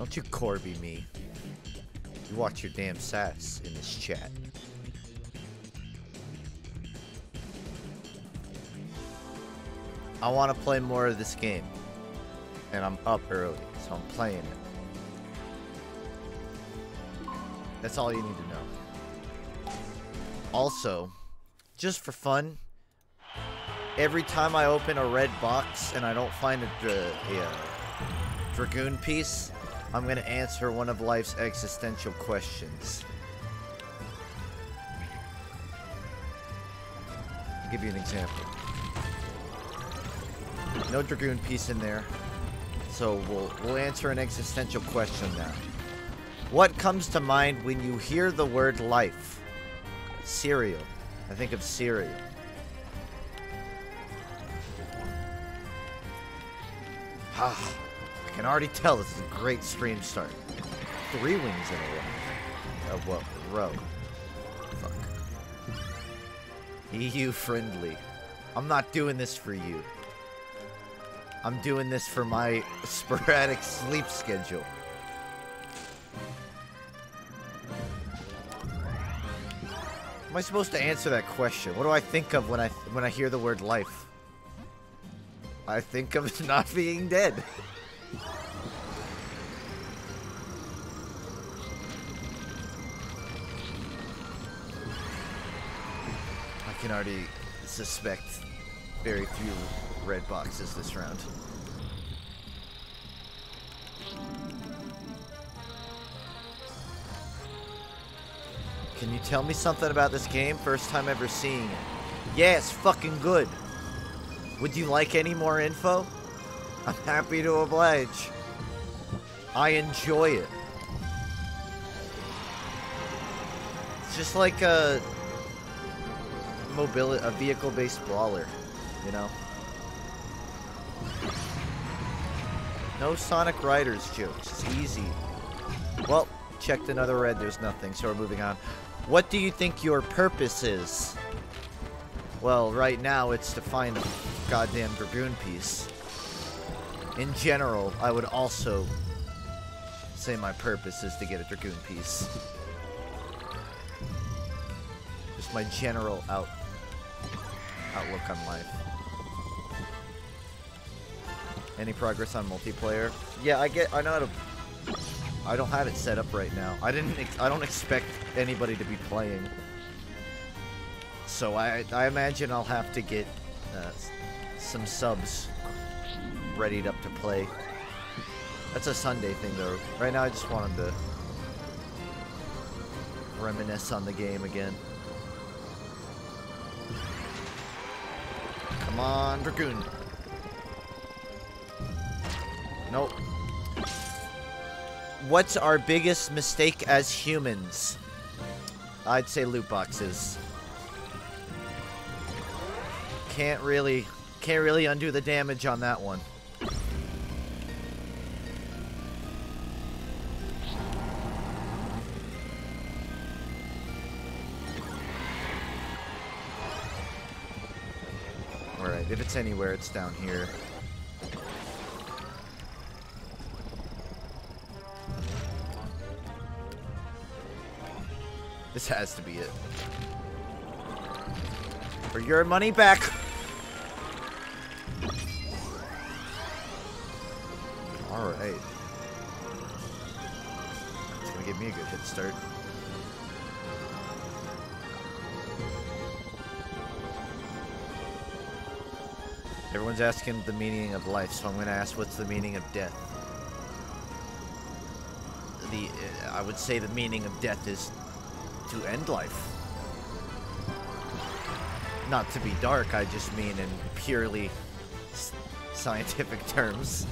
Don't you Kirby me. You watch your damn sass in this chat. I want to play more of this game. And I'm up early, so I'm playing it. That's all you need to know. Also, just for fun, every time I open a red box and I don't find a Dragoon piece, I'm going to answer one of life's existential questions. I'll give you an example. No Dragoon piece in there, so we'll answer an existential question now. What comes to mind when you hear the word life? Cereal. I think of cereal. I can already tell this is a great stream start. 3 wings in a row. Row. Fuck. EU friendly. I'm not doing this for you. I'm doing this for my sporadic sleep schedule. Am I supposed to answer that question? What do I think of when I hear the word life? I think of not being dead. I can already suspect very few red boxes this round. Can you tell me something about this game? First time ever seeing it. Yeah, it's fucking good. Would you like any more info? I'm happy to oblige. I enjoy it. It's just like a vehicle-based brawler, you know? No Sonic Riders jokes. It's easy. Well, checked another red. There's nothing, so we're moving on. What do you think your purpose is? Well, right now it's to find a goddamn Dragoon piece. In general, I would also say my purpose is to get a Dragoon piece. Just my general outlook on life. Any progress on multiplayer? Yeah, I know how to. I don't have it set up right now. I don't expect anybody to be playing. So I imagine I'll have to get some subs readied up to play. That's a Sunday thing though. Right now I just wanted to reminisce on the game again. Come on, Dragoon. Nope. What's our biggest mistake as humans? I'd say loot boxes. Can't really undo the damage on that one. Alright, if it's anywhere, it's down here. This has to be it. For your money back. Alright. It's gonna give me a good head start. Everyone's asking the meaning of life, so I'm gonna ask what's the meaning of death. I would say the meaning of death is to end life. Not to be dark, I just mean in purely scientific terms.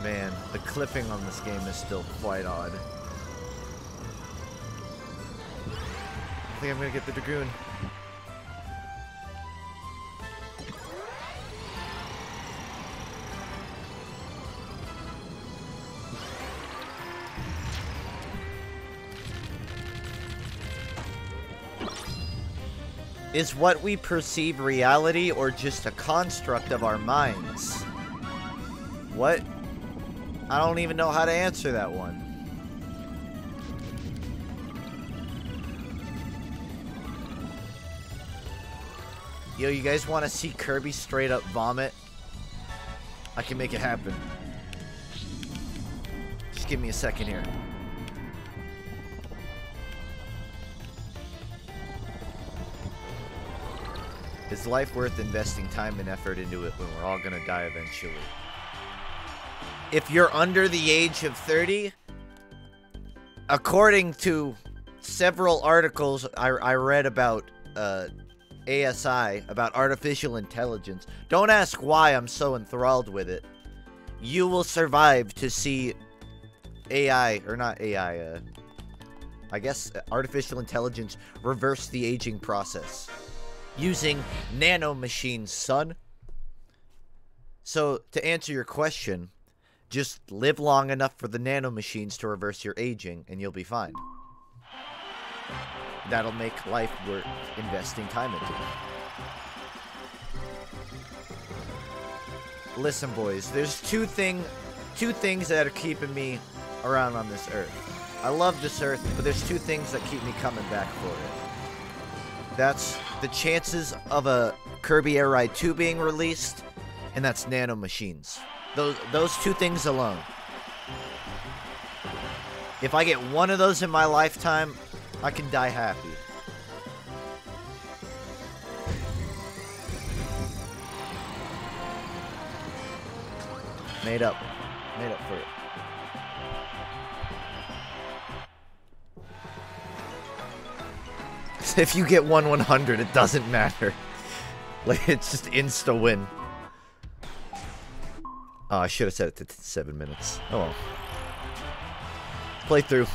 Man, the clipping on this game is still quite odd. I think I'm gonna get the Dragoon. Is what we perceive reality or just a construct of our minds? What I don't even know how to answer that one. Yo, you guys want to see Kirby straight up vomit? I can make it happen. Just give me a second here. Is life worth investing time and effort into it when we're all gonna die eventually? If you're under the age of 30, according to several articles I read about ASI, about artificial intelligence, don't ask why I'm so enthralled with it. You will survive to see AI, or not AI, I guess artificial intelligence reverse the aging process. Using nanomachines, son. So, to answer your question, just live long enough for the nanomachines to reverse your aging, and you'll be fine. That'll make life worth investing time into. Listen, boys, there's two things that are keeping me around on this earth. I love this earth, but there's two things that keep me coming back for it. That's the chances of a Kirby Air Ride 2 being released, and that's nanomachines. Those two things alone. If I get one of those in my lifetime, I can die happy. Made up for it. If you get 1/100, it doesn't matter. Like, it's just insta-win. Oh, I should have set it to 7 minutes. Oh well. Playthrough.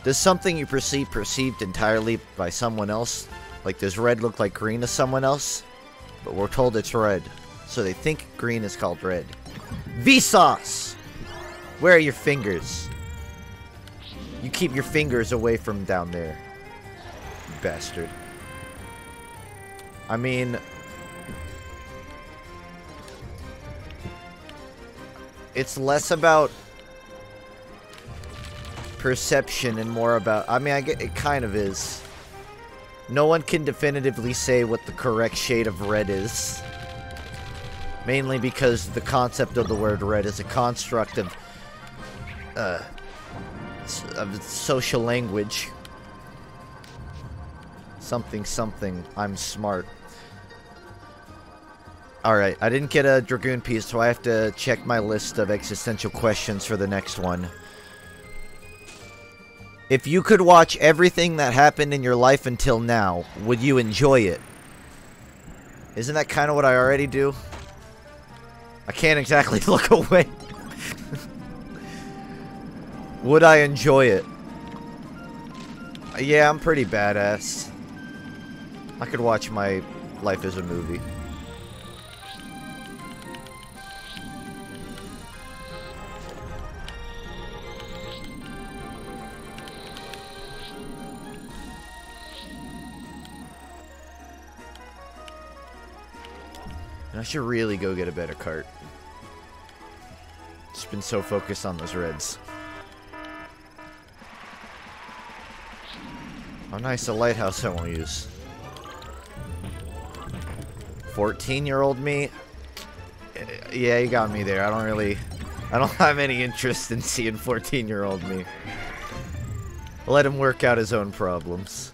Does something you perceive perceived entirely by someone else? Like, does red look like green to someone else? But we're told it's red. So they think green is called red. Vsauce! Where are your fingers? You keep your fingers away from down there. You bastard. I mean... it's less about perception and more about... I mean, it kind of is. No one can definitively say what the correct shade of red is. Mainly because the concept of the word red is a construct of social language. Something, I'm smart. Alright, I didn't get a Dragoon piece, so I have to check my list of existential questions for the next one. If you could watch everything that happened in your life until now, would you enjoy it? Isn't that kind of what I already do? I can't exactly look away. Would I enjoy it? Yeah, I'm pretty badass. I could watch my life as a movie. And I should really go get a better cart. Just been so focused on those reds. Oh, nice, a lighthouse I won't use. 14-year-old me? Yeah, you got me there. I don't have any interest in seeing 14-year-old me. Let him work out his own problems.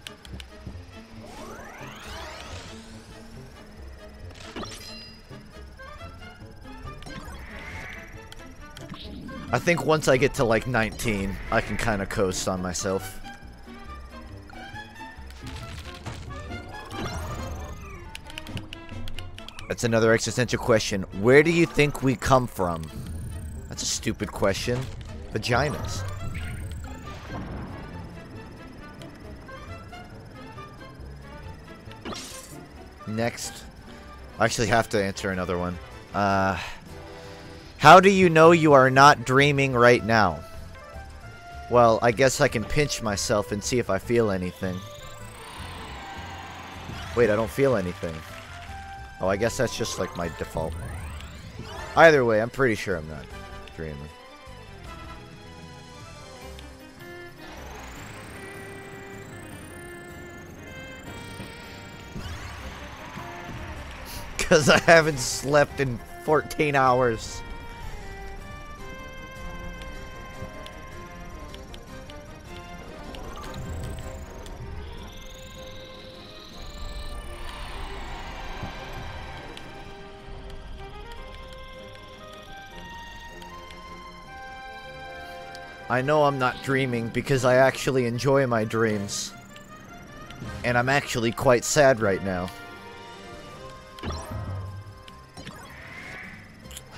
I think once I get to like 19, I can kind of coast on myself. That's another existential question. Where do you think we come from? That's a stupid question. Vaginas. Next. I actually have to answer another one. How do you know you are not dreaming right now? Well, I guess I can pinch myself and see if I feel anything. Wait, I don't feel anything. Oh, I guess that's just like my default. Either way, I'm pretty sure I'm not dreaming. Because I haven't slept in 14 hours. I know I'm not dreaming because I actually enjoy my dreams. And I'm actually quite sad right now. I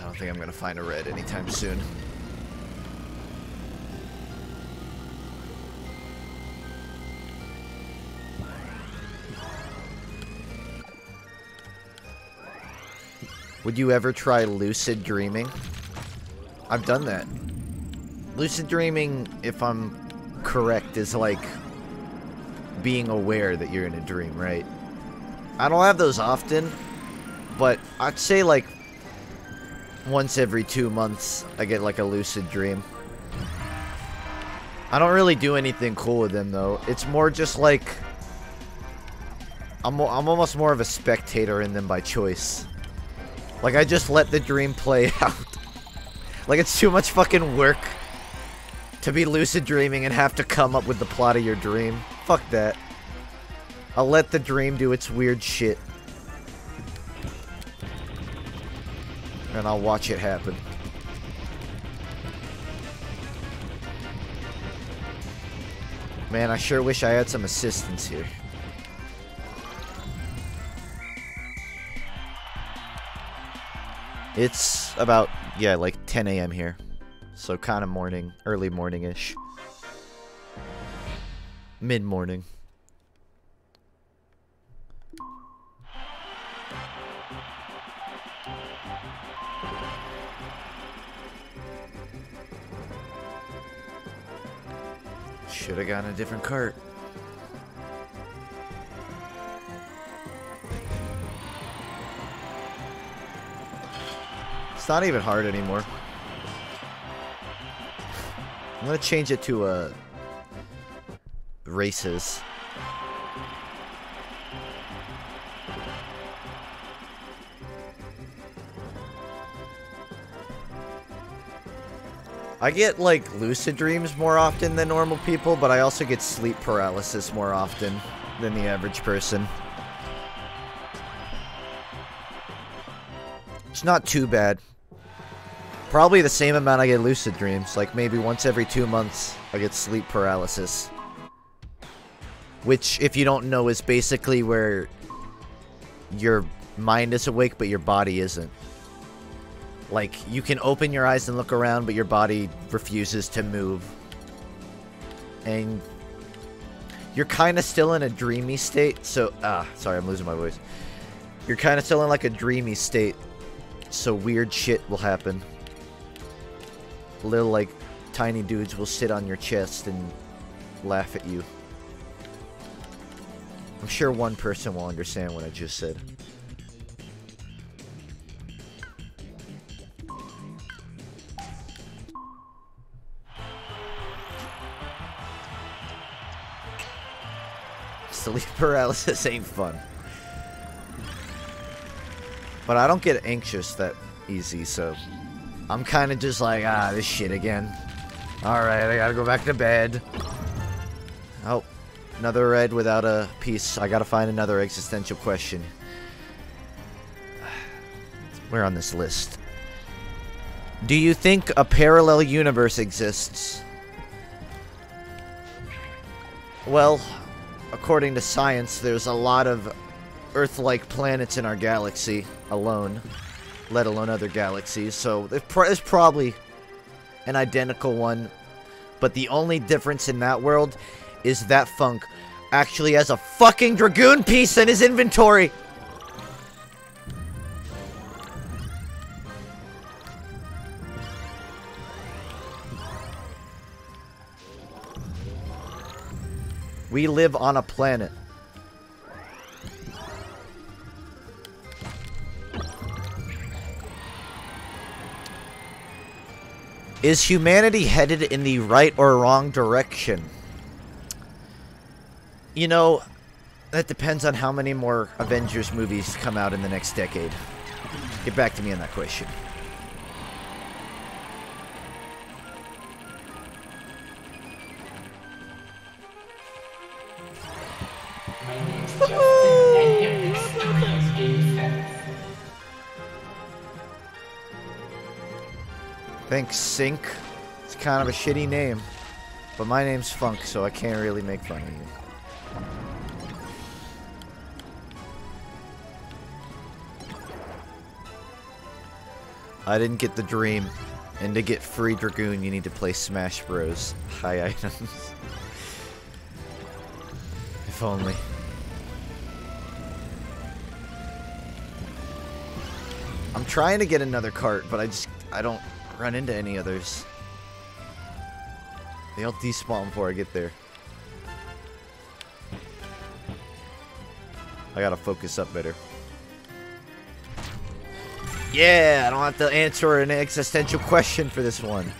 don't think I'm gonna find a red anytime soon. Would you ever try lucid dreaming? I've done that. Lucid dreaming, if I'm correct, is like being aware that you're in a dream, right? I don't have those often, but I'd say like once every 2 months I get like a lucid dream. I don't really do anything cool with them though. It's more just like I'm almost more of a spectator in them by choice. Like I just let the dream play out. Like it's too much fucking work to be lucid dreaming and have to come up with the plot of your dream. Fuck that. I'll let the dream do its weird shit. And I'll watch it happen. Man, I sure wish I had some assistance here. It's about, yeah, like 10 a.m. here. So kind of morning, early morning-ish. Mid-morning. Should have gotten a different cart. It's not even hard anymore. I'm gonna change it to races. I get like lucid dreams more often than normal people, but I also get sleep paralysis more often than the average person. It's not too bad. Probably the same amount I get lucid dreams. Like maybe once every 2 months I get sleep paralysis. Which, if you don't know, is basically where your mind is awake but your body isn't. Like, you can open your eyes and look around but your body refuses to move. And you're kind of still in a dreamy state. So, sorry, I'm losing my voice. You're kind of still in like a dreamy state. So weird shit will happen. Little, like, tiny dudes will sit on your chest and laugh at you. I'm sure one person will understand what I just said. Sleep paralysis ain't fun. But I don't get anxious that easy, so I'm kind of just like, this shit again. Alright, I gotta go back to bed. Oh, another red without a piece. I gotta find another existential question. Where on this list? Do you think a parallel universe exists? Well, according to science, there's a lot of Earth-like planets in our galaxy alone, let alone other galaxies, so there's probably an identical one, but the only difference in that world is that FUNKe actually has a fucking Dragoon piece in his inventory! We live on a planet. Is humanity headed in the right or wrong direction? You know, that depends on how many more Avengers movies come out in the next decade. Get back to me on that question. Thanks, Sync. It's kind of a shitty name. But my name's FUNKe, so I can't really make fun of you. I didn't get the dream. And to get free Dragoon, you need to play Smash Bros. High items. If only. I'm trying to get another cart, but I don't run into any others. They'll despawn before I get there. I gotta focus up better. Yeah, I don't have to answer an existential question for this one.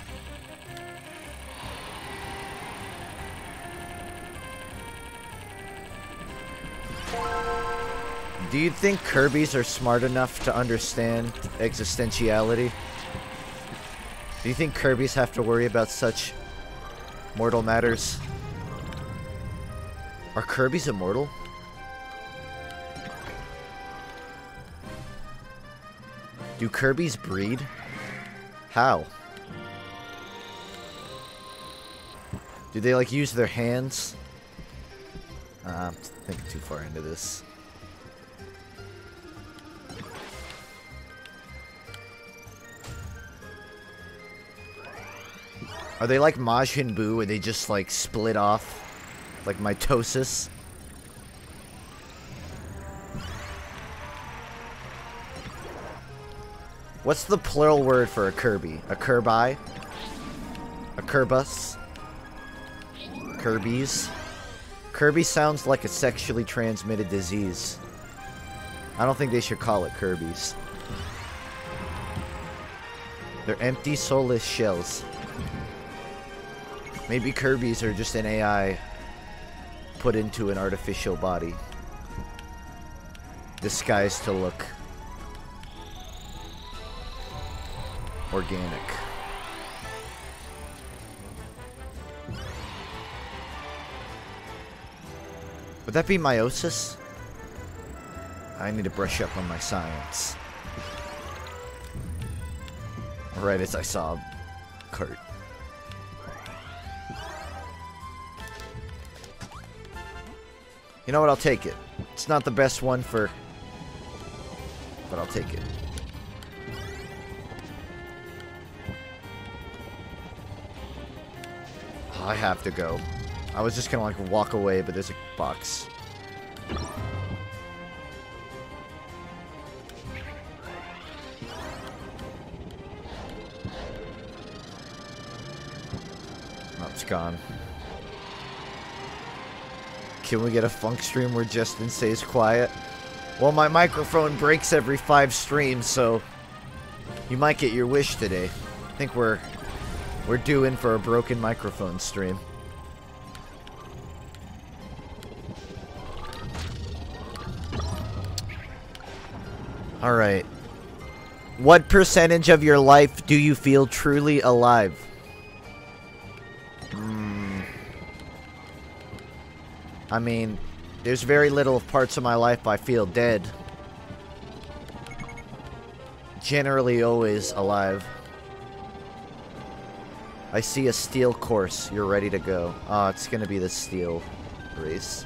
Do you think Kirbys are smart enough to understand existentiality? Do you think Kirbys have to worry about such mortal matters? Are Kirbys immortal? Do Kirbys breed? How? Do they like use their hands? I'm thinking too far into this. Are they like Majin Buu where they just like split off? Like mitosis? What's the plural word for a Kirby? A Kirby? A Kirbus? Kirbys? Kirby sounds like a sexually transmitted disease. I don't think they should call it Kirbys. They're empty, soulless shells. Maybe Kirbys are just an AI put into an artificial body. Disguised to look organic. Would that be meiosis? I need to brush up on my science. Right as I saw a cart. You know what? I'll take it. It's not the best one for... but I'll take it. Oh, I have to go. I was just gonna like walk away, but there's a box. Oh, it's gone. Can we get a FUNKe stream where Justin stays quiet? Well, my microphone breaks every 5 streams, so you might get your wish today. I think we're due in for a broken microphone stream. Alright. What percentage of your life do you feel truly alive? I mean, there's very little parts of my life I feel dead. Generally always alive. I see a steel course. You're ready to go. Oh, it's gonna be the steel race.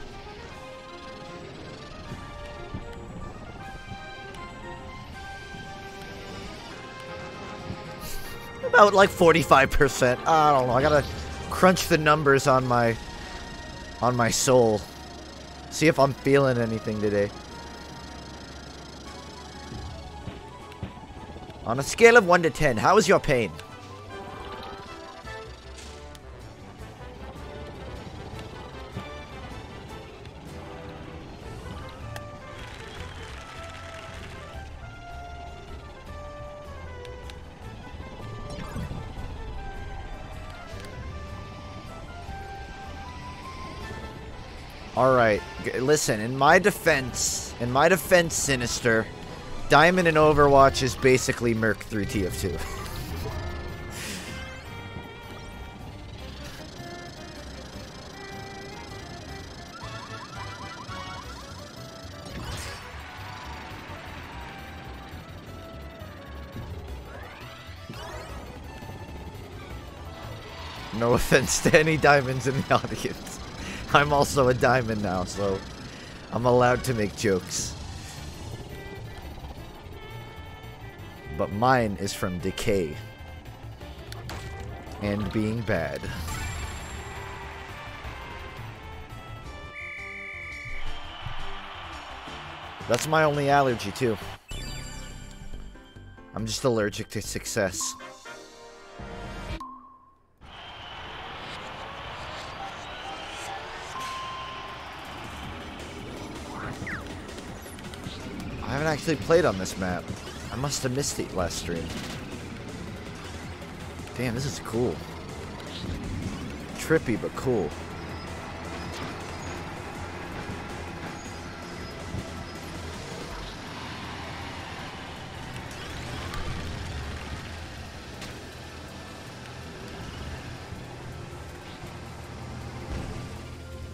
About like 45%. I don't know. I gotta crunch the numbers on my soul. See if I'm feeling anything today. On a scale of 1 to 10, how is your pain? Alright, listen, in my defense, Sinister, Diamond in Overwatch is basically Merc 3 TF2. No offense to any diamonds in the audience. I'm also a diamond now, so I'm allowed to make jokes. But mine is from decay and being bad. That's my only allergy, too. I'm just allergic to success. I haven't actually played on this map. I must have missed it last stream. Damn, this is cool. Trippy, but cool.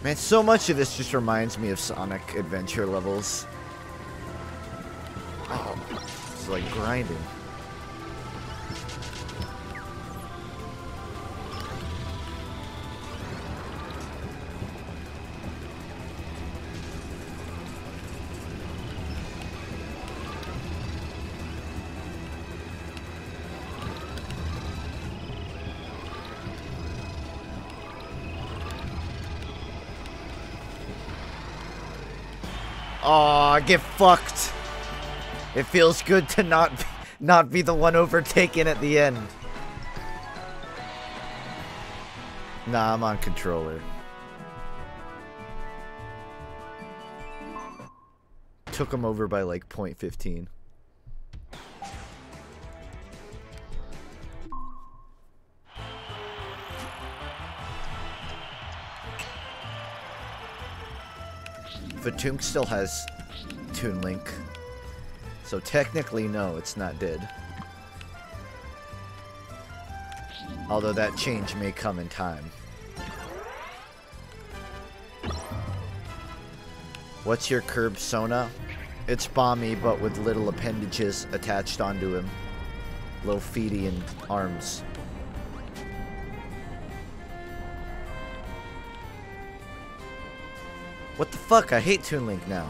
Man, so much of this just reminds me of Sonic Adventure levels. Oh, it's like grinding. Aw, get fucked. It feels good to not be the one overtaken at the end. Nah, I'm on controller. Took him over by like 0.15. FUNKe still has Toon Link. So technically, no, it's not dead. Although that change may come in time. What's your curb Sona? It's Bomby, but with little appendages attached onto him. Little feety and arms. What the fuck? I hate Toon Link now.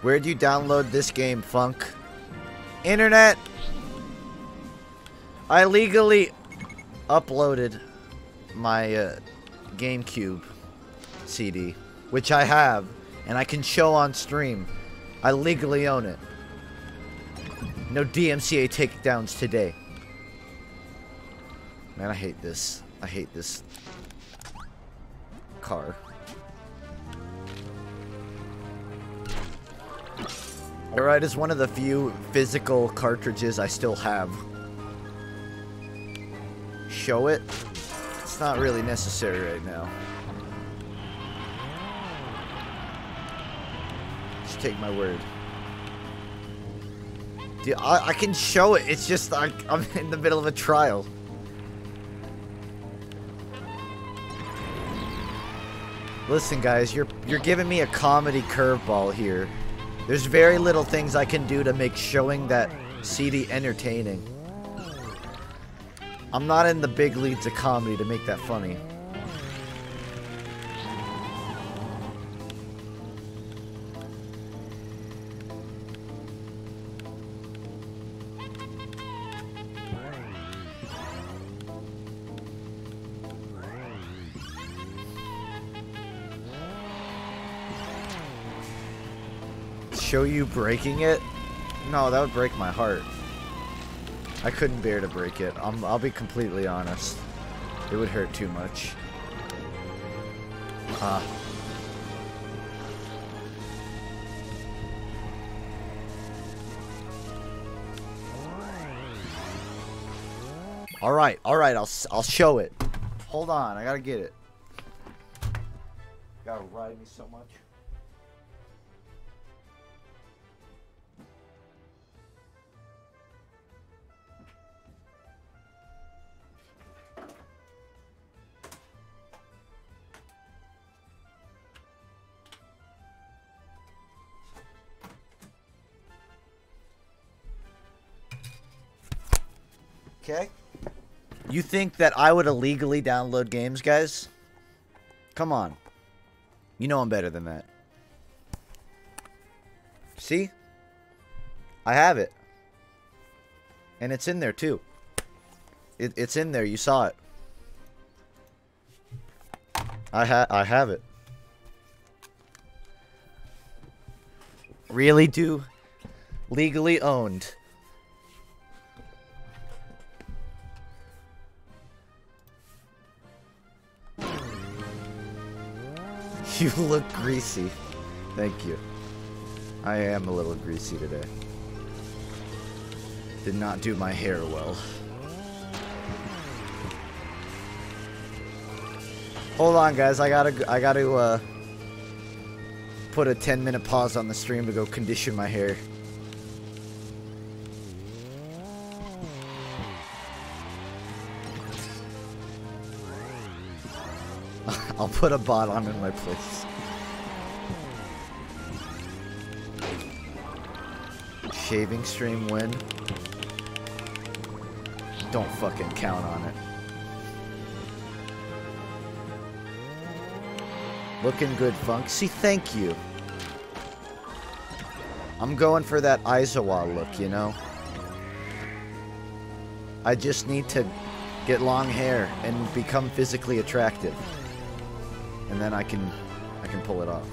Where'd you download this game, Funk? Internet! I legally uploaded my GameCube CD, which I have, and I can show on stream. I legally own it. No DMCA takedowns today. Man, I hate this. I hate this car. Air Ride is one of the few physical cartridges I still have. Show it? It's not really necessary right now. Just take my word. Dude, I can show it. It's just I'm in the middle of a trial. Listen, guys, you're giving me a comedy curveball here. There's very little things I can do to make showing that CD entertaining. I'm not in the big leagues of comedy to make that funny. Show you breaking it? No, that would break my heart. I couldn't bear to break it. I'll be completely honest. It would hurt too much. All right, I'll show it. Hold on, I gotta get it. Gotta ride me so much. Okay. You think that I would illegally download games, guys? Come on. You know I'm better than that. See? I have it. And it's in there, too. It's in there. You saw it. I have it. Really do. Legally owned. You look greasy. Thank you. I am a little greasy today. Did not do my hair well. Hold on, guys. I gotta put a 10-minute pause on the stream to go condition my hair. I'll put a bot on in my place. Shaving stream win. Don't fucking count on it. Looking good, Funk. See, thank you. I'm going for that Aizawa look, you know? I just need to get long hair and become physically attractive. And then I can pull it off.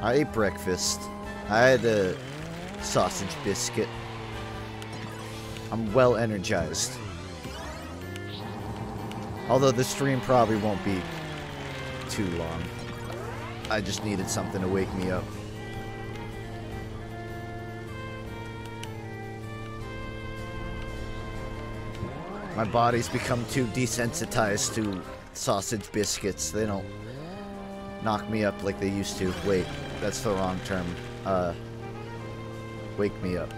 I ate breakfast. I had a sausage biscuit. I'm well energized. Although the stream probably won't be too long. I just needed something to wake me up. My body's become too desensitized to sausage biscuits. They don't knock me up like they used to. Wait, that's the wrong term. Wake me up.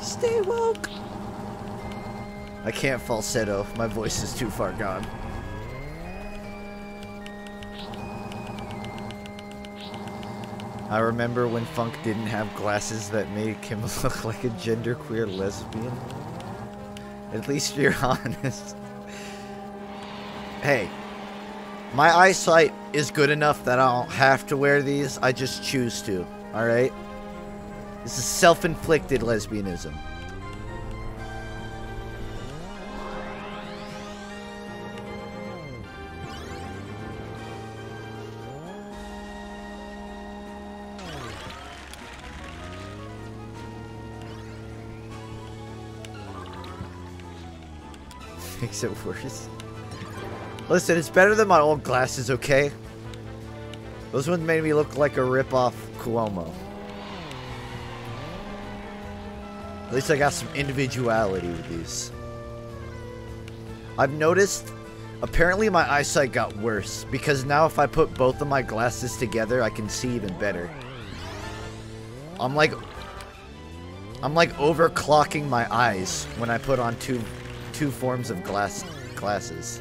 Stay woke. I can't falsetto. My voice is too far gone. I remember when Funk didn't have glasses that made him look like a genderqueer lesbian. At least you're honest. Hey, my eyesight is good enough that I don't have to wear these. I just choose to, alright? This is self-inflicted lesbianism. Makes it worse. Listen, it's better than my old glasses, okay? Those ones made me look like a rip-off Cuomo. At least I got some individuality with these. I've noticed, apparently my eyesight got worse, because now if I put both of my glasses together, I can see even better. I'm like overclocking my eyes when I put on two forms of glasses.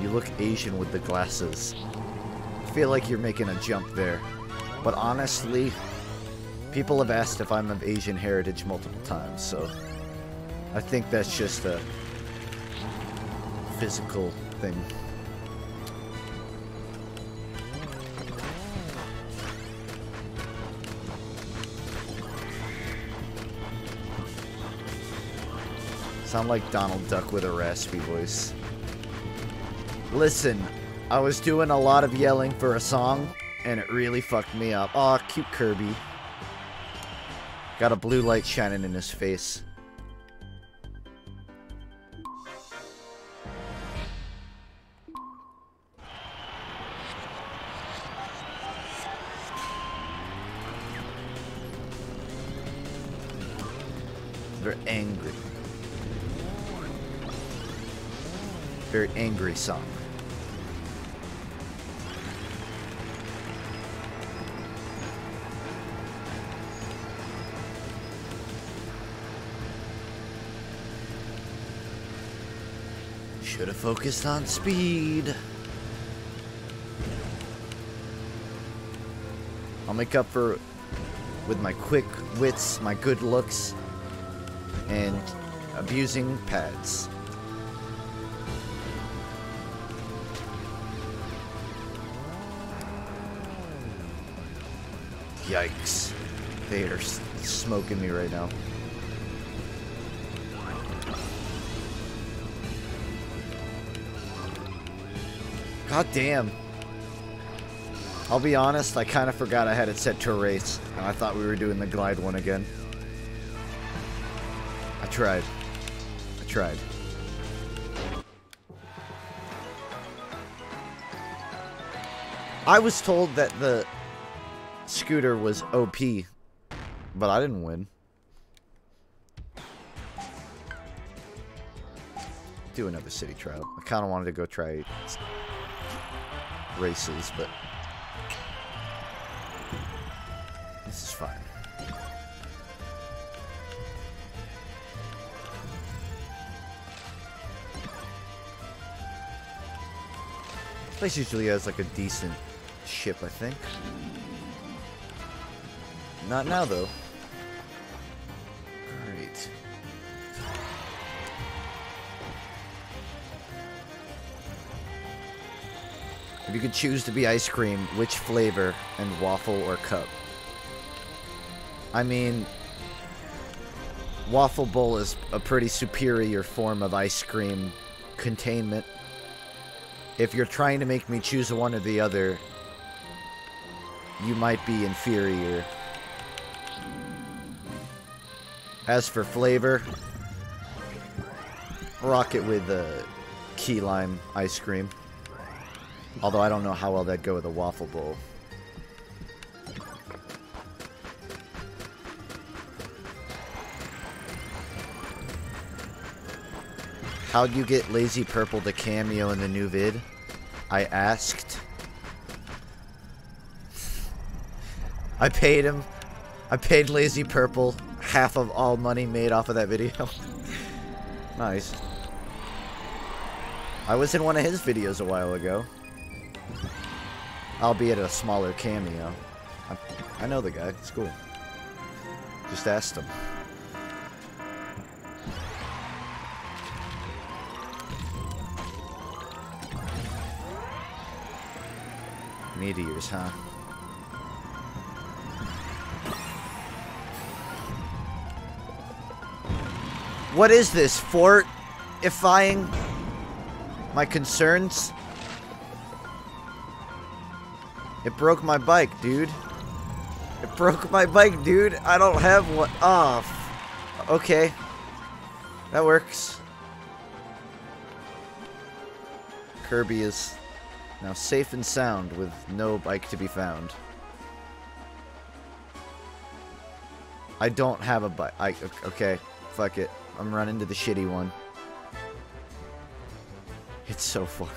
You look Asian with the glasses. feel like you're making a jump there. But honestly, people have asked if I'm of Asian heritage multiple times, so I think that's just a physical thing. Sound like Donald Duck with a raspy voice. Listen, I was doing a lot of yelling for a song, and it really fucked me up. Aw, cute Kirby. Got a blue light shining in his face. They're angry. Very angry song. Should have focused on speed. I'll make up for with my quick wits, my good looks, and abusing pads. Yikes. They are smoking me right now. God damn. I'll be honest, I kind of forgot I had it set to a race, and I thought we were doing the glide one again. I tried. I was told that the scooter was OP, but I didn't win. Do another city trial. I kind of wanted to go try races, but this is fine. This place usually has like a decent ship, I think. Not now, though. Alright. If you could choose to be ice cream, which flavor, and waffle or cup? I mean, waffle bowl is a pretty superior form of ice cream containment. If you're trying to make me choose one or the other, you might be inferior. As for flavor, rock it with key lime ice cream. Although I don't know how well that'd go with a waffle bowl. How'd you get Lazy Purple to cameo in the new vid? I asked. I paid him. I paid Lazy Purple half of all money made off of that video. Nice. I was in one of his videos a while ago. Albeit a smaller cameo. I know the guy. It's cool. Just asked him. Meteors, huh? What is this? Fortifying my concerns? It broke my bike, dude. It broke my bike, dude. I don't have one. Oh, okay. That works. Kirby is now safe and sound with no bike to be found. I don't have a bike. Okay, fuck it. I'm running to the shitty one. It's so far.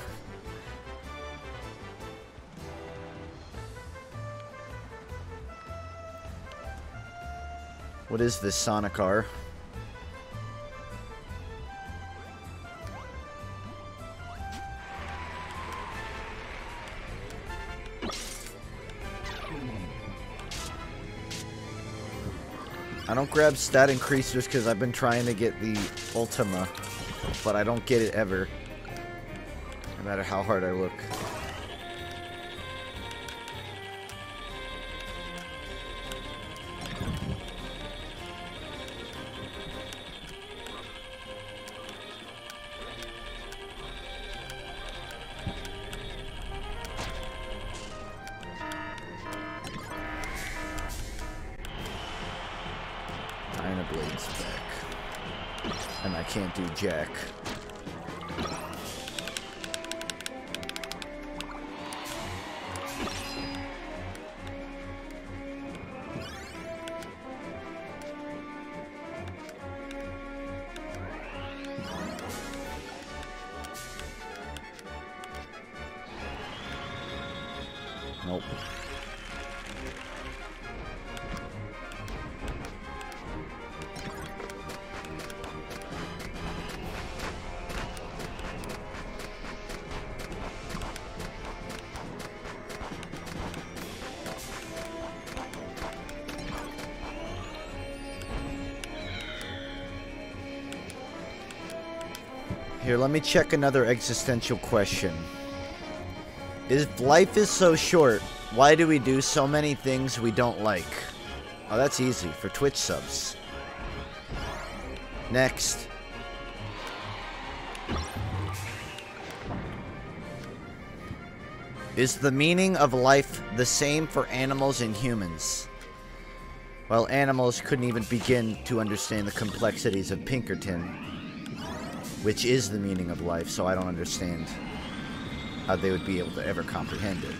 What is this Sonic car? I don't grab stat increasers because I've been trying to get the Ultima, but I don't get it ever, no matter how hard I look. Blades back. And I can't do jack. Nope. Here, let me check another existential question. If life is so short, why do we do so many things we don't like? Oh, that's easy, for Twitch subs. Next. Is the meaning of life the same for animals and humans? Well, animals couldn't even begin to understand the complexities of Pinkerton, which is the meaning of life, so I don't understand how they would be able to ever comprehend it.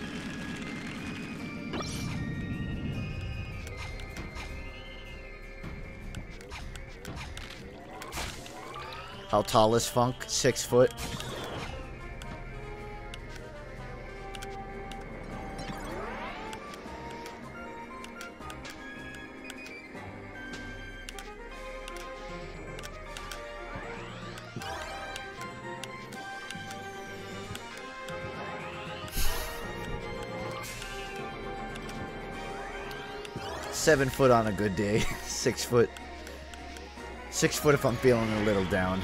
How tall is Funk? 6 foot. Seven foot on a good day. 6 foot. 6 foot if I'm feeling a little down.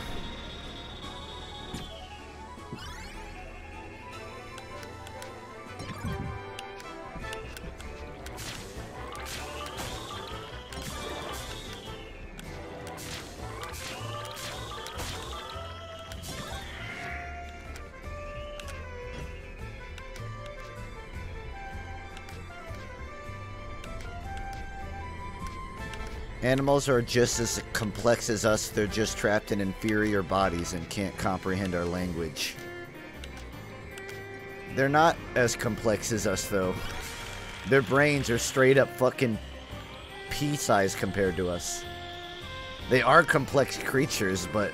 Animals are just as complex as us, they're just trapped in inferior bodies and can't comprehend our language. They're not as complex as us, though. Their brains are straight up fucking pea-sized compared to us. They are complex creatures, but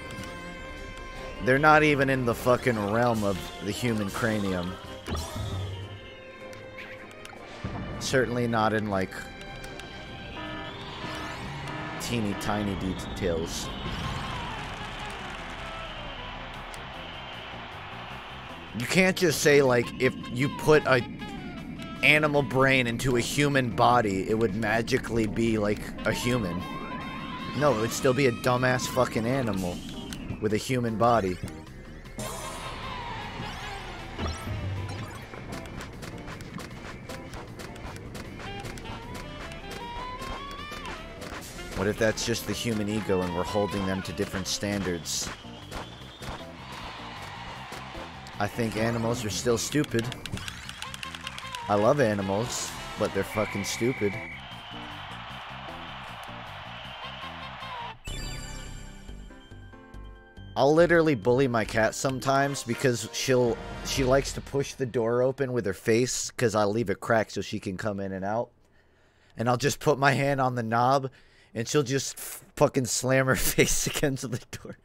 they're not even in the fucking realm of the human cranium. Certainly not in, like, teeny tiny details. You can't just say, like, if you put a animal brain into a human body, it would magically be like a human. No, it would still be a dumbass fucking animal with a human body. What if that's just the human ego and we're holding them to different standards? I think animals are still stupid. I love animals, but they're fucking stupid. I'll literally bully my cat sometimes because she likes to push the door open with her face because I'll leave it cracked so she can come in and out. And I'll just put my hand on the knob and she'll just fucking slam her face against the door.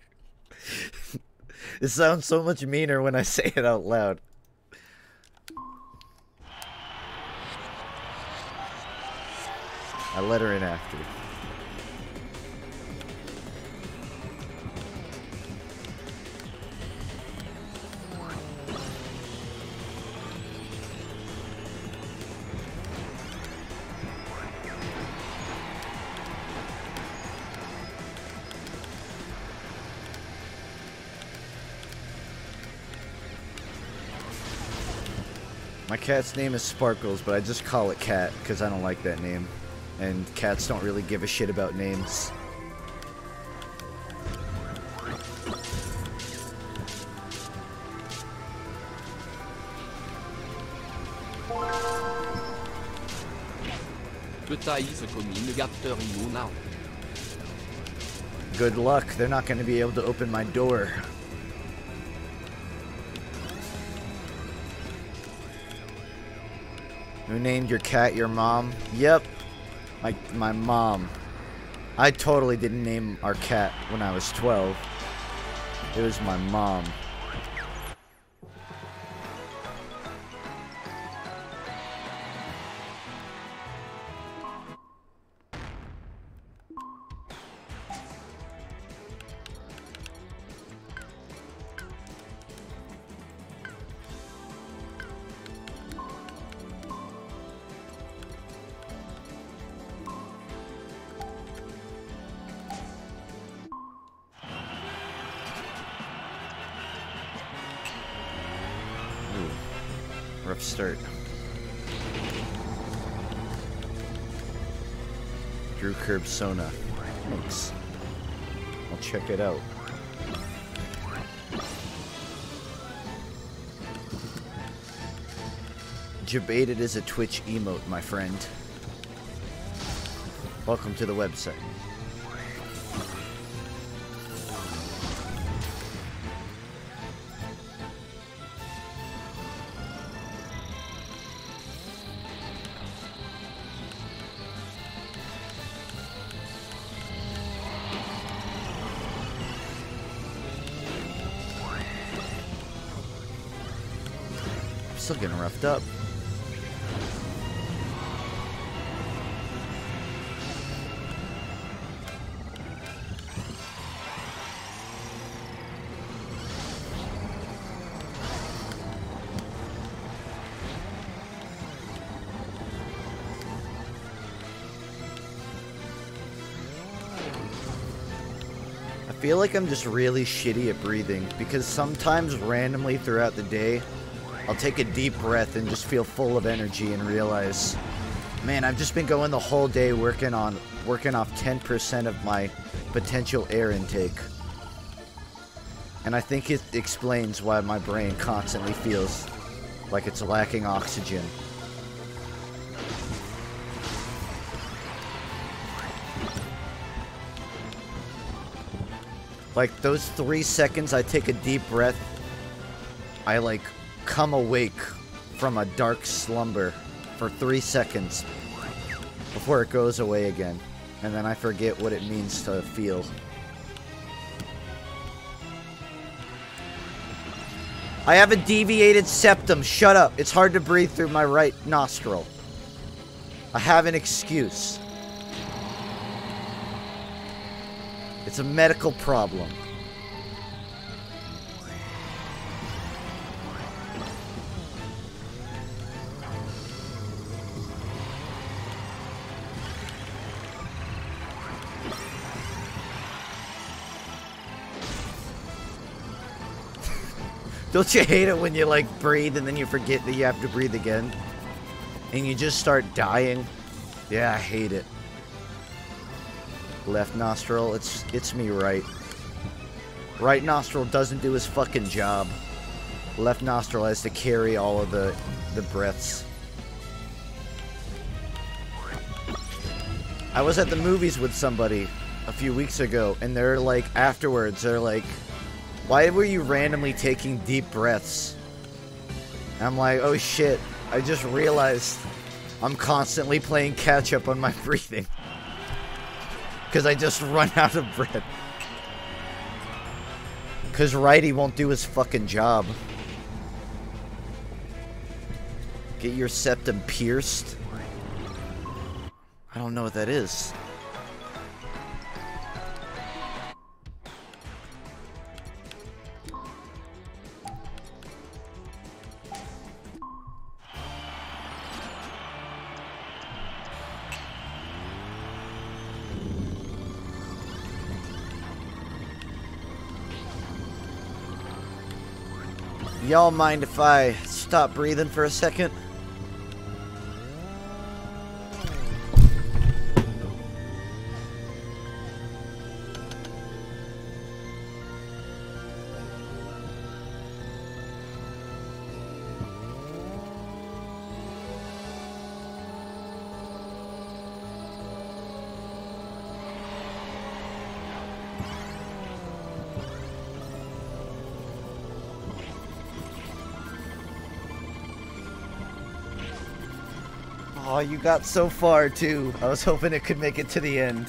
It sounds so much meaner when I say it out loud. I let her in after. My cat's name is Sparkles, but I just call it Cat because I don't like that name. And cats don't really give a shit about names. Good luck, they're not going to be able to open my door. Who named your cat your mom? Yep, my mom. I totally didn't name our cat when I was 12. It was my mom. Rough start. Drew Curb Sona. Thanks. I'll check it out. Jebaited is a Twitch emote, my friend. Welcome to the website. Still getting roughed up. I feel like I'm just really shitty at breathing because sometimes randomly throughout the day I'll take a deep breath and just feel full of energy and realize, man, I've just been going the whole day working off 10% of my potential air intake. And I think it explains why my brain constantly feels like it's lacking oxygen. Like those 3 seconds I take a deep breath, I like come awake from a dark slumber for 3 seconds before it goes away again, and then I forget what it means to feel. I have a deviated septum. Shut up. It's hard to breathe through my right nostril. I have an excuse. It's a medical problem. Don't you hate it when you, like, breathe and then you forget that you have to breathe again? And you just start dying? Yeah, I hate it. Left nostril, it's me right. Right nostril doesn't do his fucking job. Left nostril has to carry all of the breaths. I was at the movies with somebody a few weeks ago, and they're like, afterwards, they're like, why were you randomly taking deep breaths? And I'm like, oh shit, I just realized I'm constantly playing catch up on my breathing. Because I just run out of breath. Because righty won't do his fucking job. Get your septum pierced? I don't know what that is. Y'all mind if I stop breathing for a second. Oh, you got so far, too. I was hoping it could make it to the end.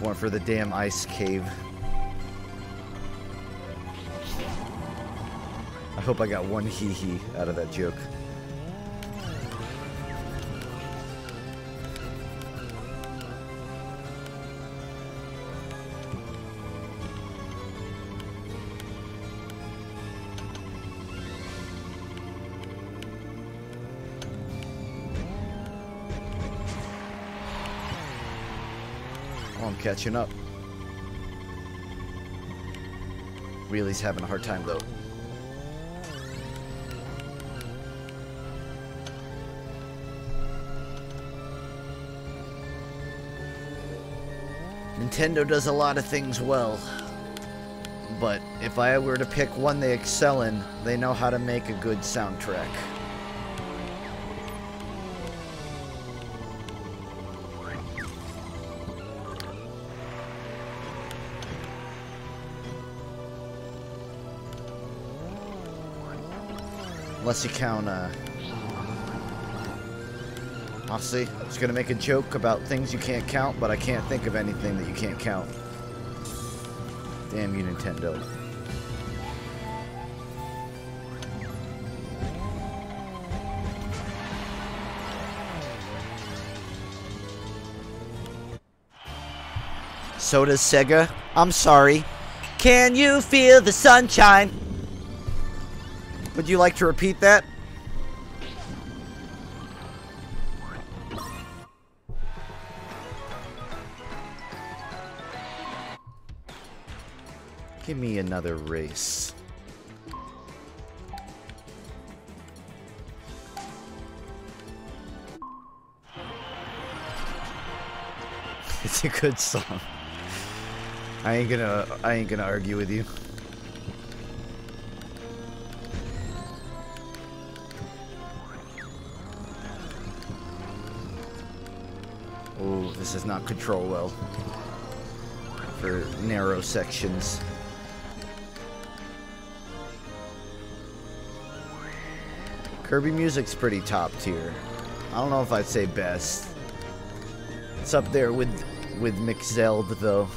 One for the damn ice cave. I hope I got one hee-hee out of that joke. I'm catching up. Wheelie's having a hard time though. Nintendo does a lot of things well, but if I were to pick one they excel in, they know how to make a good soundtrack. Unless you count, honestly, I was gonna make a joke about things you can't count, but I can't think of anything that you can't count. Damn you, Nintendo. So does Sega. I'm sorry. Can you feel the sunshine? Would you like to repeat that? Give me another race. It's a good song. I ain't gonna argue with you. Oh, this does not control well for narrow sections. Kirby music's pretty top tier. I don't know if I'd say best. It's up there with McZeld though.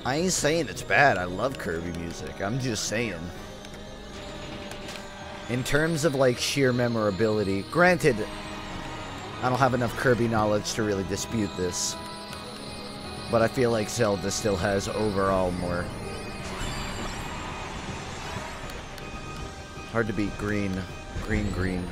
I ain't saying it's bad. I love Kirby music. I'm just saying. In terms of like sheer memorability, granted, I don't have enough Kirby knowledge to really dispute this, but I feel like Zelda still has overall more. Hard to beat green. Green.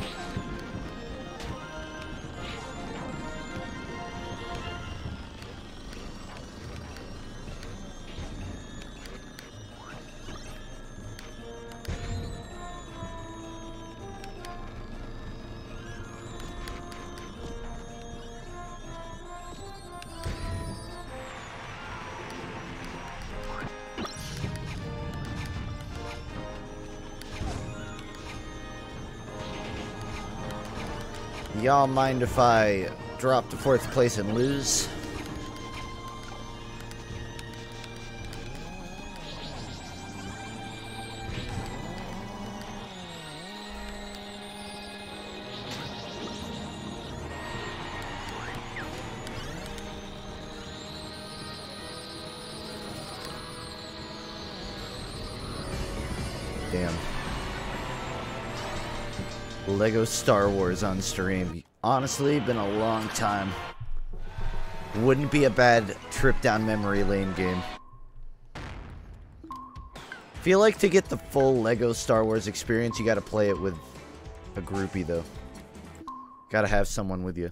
Y'all mind if I drop to 4th place and lose? Damn. Lego Star Wars on stream. Honestly, been a long time. Wouldn't be a bad trip down memory lane game. Feel like to get the full Lego Star Wars experience, you gotta play it with a groupie, though. Gotta have someone with you.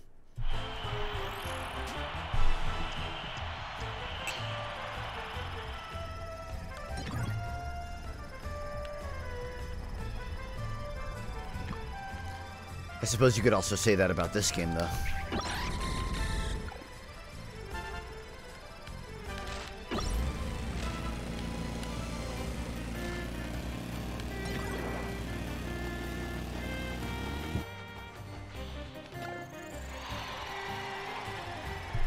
I suppose you could also say that about this game, though.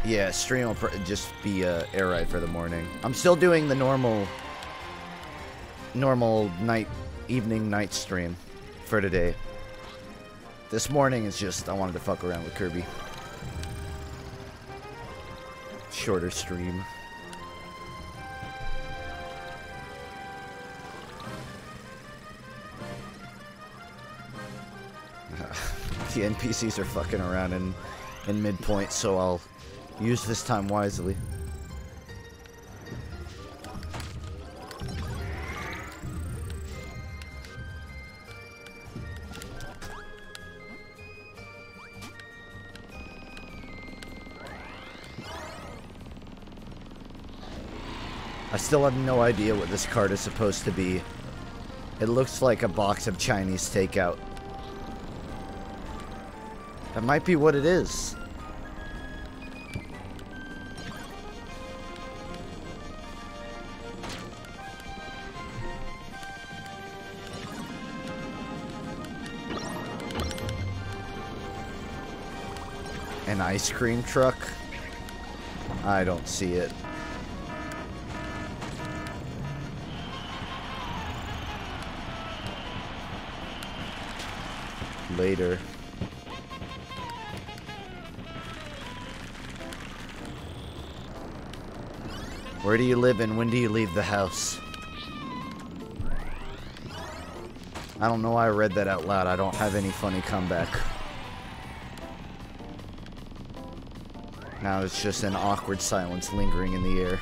Yeah, stream will just be Air Ride for the morning. I'm still doing the normal evening night stream for today. This morning is just, I wanted to fuck around with Kirby. Shorter stream. The NPCs are fucking around in midpoint, so I'll use this time wisely. I still have no idea what this card is supposed to be. It looks like a box of Chinese takeout. That might be what it is. An ice cream truck? I don't see it. Later. Where do you live and when do you leave the house? I don't know why I read that out loud. I don't have any funny comeback. Now it's just an awkward silence lingering in the air.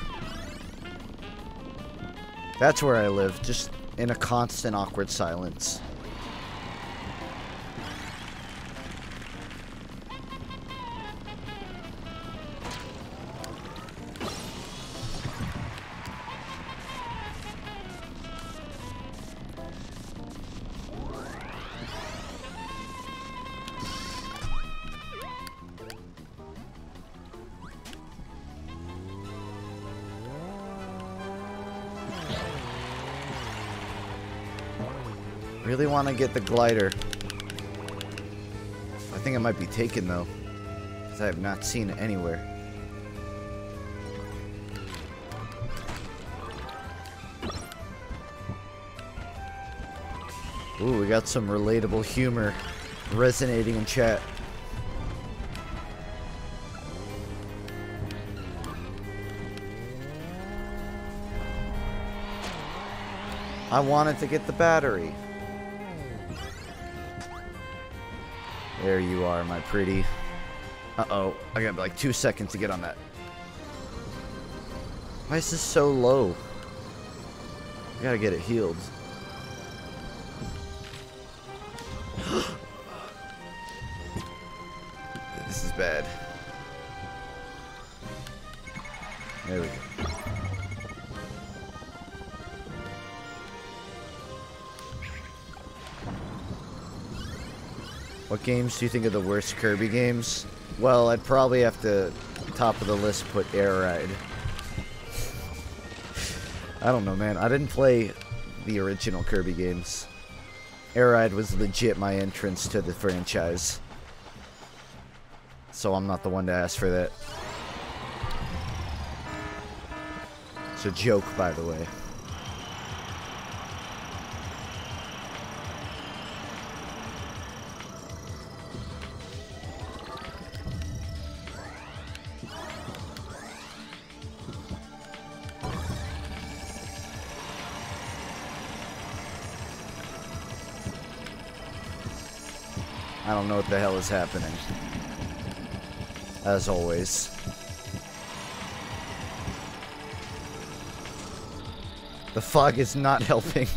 That's where I live, just in a constant awkward silence. Really want to get the glider. I think it might be taken though, because I have not seen it anywhere. Ooh, we got some relatable humor resonating in chat. I wanted to get the battery. There you are, my pretty. Uh-oh. I got like 2 seconds to get on that. Why is this so low? I gotta get it healed. This is bad. There we go. What games do you think are the worst Kirby games? Well, I'd probably have to, top of the list, put Air Ride. I don't know, man. I didn't play the original Kirby games. Air Ride was legit my entrance to the franchise. So I'm not the one to ask for that. It's a joke, by the way. I don't know what the hell is happening. As always. The fog is not helping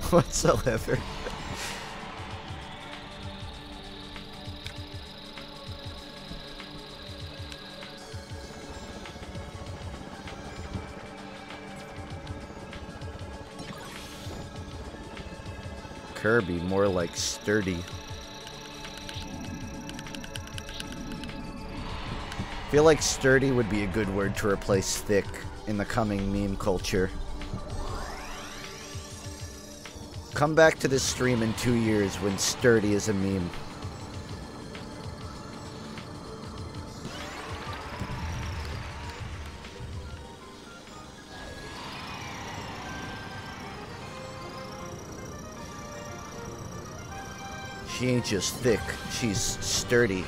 whatsoever. Kirby, more like sturdy. I feel like sturdy would be a good word to replace thick in the coming meme culture. Come back to this stream in 2 years when sturdy is a meme. She ain't just thick, she's sturdy.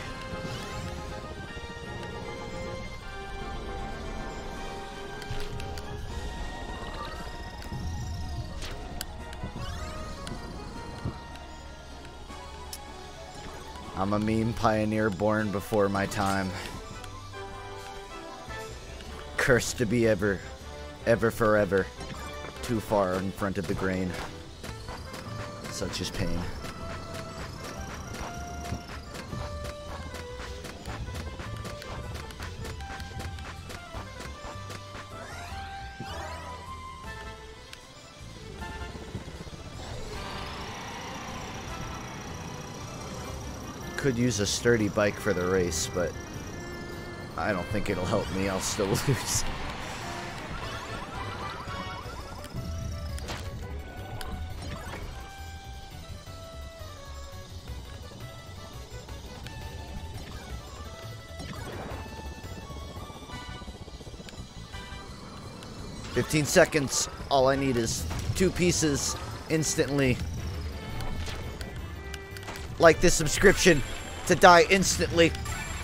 I'm a meme pioneer born before my time. Cursed to be ever forever. Too far in front of the grain. Such is pain. Could use a sturdy bike for the race, but I don't think it'll help me. I'll still lose. "15 seconds. All I need is 2 pieces instantly. Like this subscription to die instantly."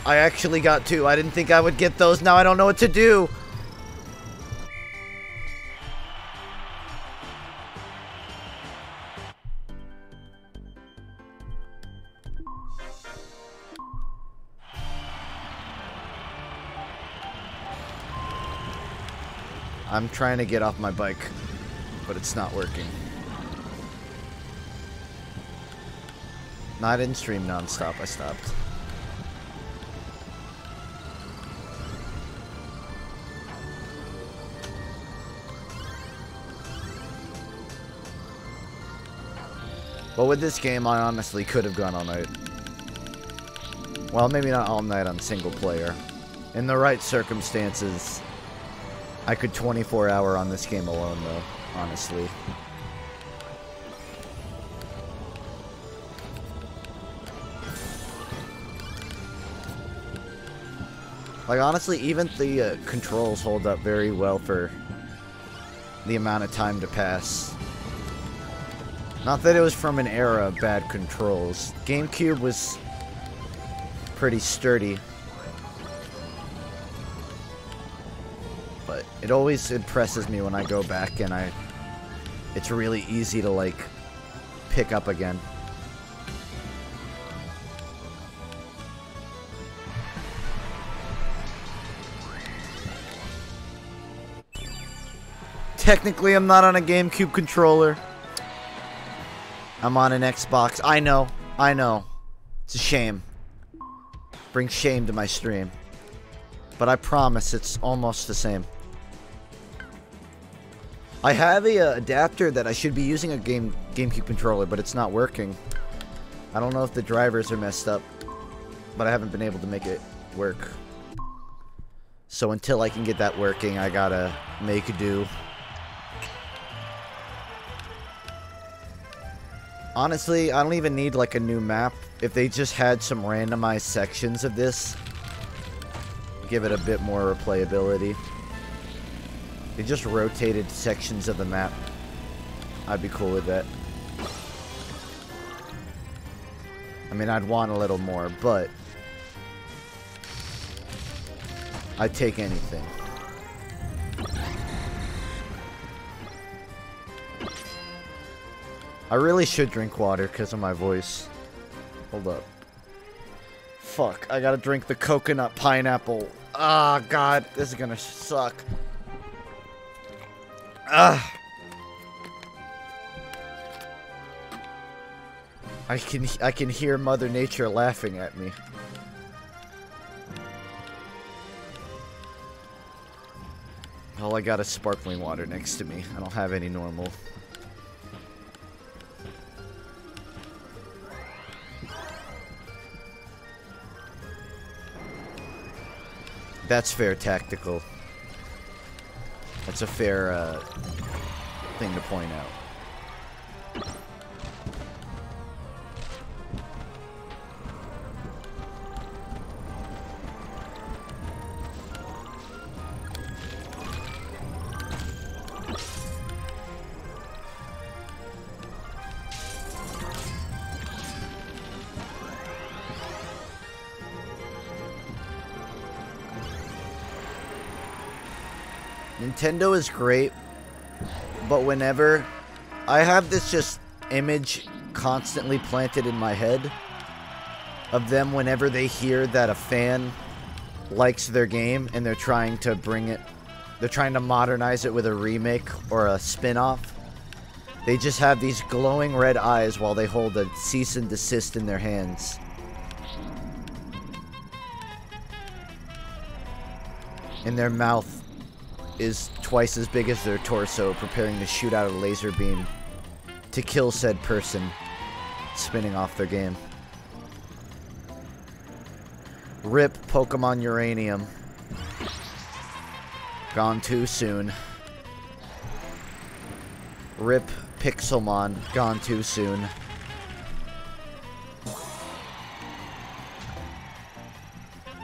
I actually got 2. I didn't think I would get those. Now I don't know what to do. I'm trying to get off my bike, but it's not working. No, I didn't stream non-stop. I stopped. But with this game, I honestly could have gone all night. Well, maybe not all night on single player. In the right circumstances, I could 24-hour on this game alone, though, honestly. Like, honestly, even the controls hold up very well for the amount of time to pass. Not that it was from an era of bad controls. GameCube was pretty sturdy. But it always impresses me when I go back and it's really easy to, like, pick up again. Technically, I'm not on a GameCube controller. I'm on an Xbox. I know. It's a shame. Brings shame to my stream. But I promise it's almost the same. I have a adapter that I should be using a GameCube controller, but it's not working. I don't know if the drivers are messed up, but I haven't been able to make it work. So until I can get that working, I gotta make do. Honestly, I don't even need, like, a new map. If they just had some randomized sections of this, give it a bit more replayability. They just rotated sections of the map. I'd be cool with that. I mean, I'd want a little more, but I'd take anything. I really should drink water because of my voice. Hold up. Fuck, I gotta drink the coconut pineapple. Ah, God, this is gonna suck. Ah, I can hear Mother Nature laughing at me. All I got is sparkling water next to me. I don't have any normal. That's fair, Tactical. That's a fair thing to point out. Nintendo is great, but whenever I have this just image constantly planted in my head of them whenever they hear that a fan likes their game and they're trying to modernize it with a remake or a spin-off, they just have these glowing red eyes while they hold a cease and desist in their hands. And their mouth is twice as big as their torso, preparing to shoot out a laser beam to kill said person spinning off their game. Rip Pokemon Uranium. Gone too soon. Rip Pixelmon. Gone too soon.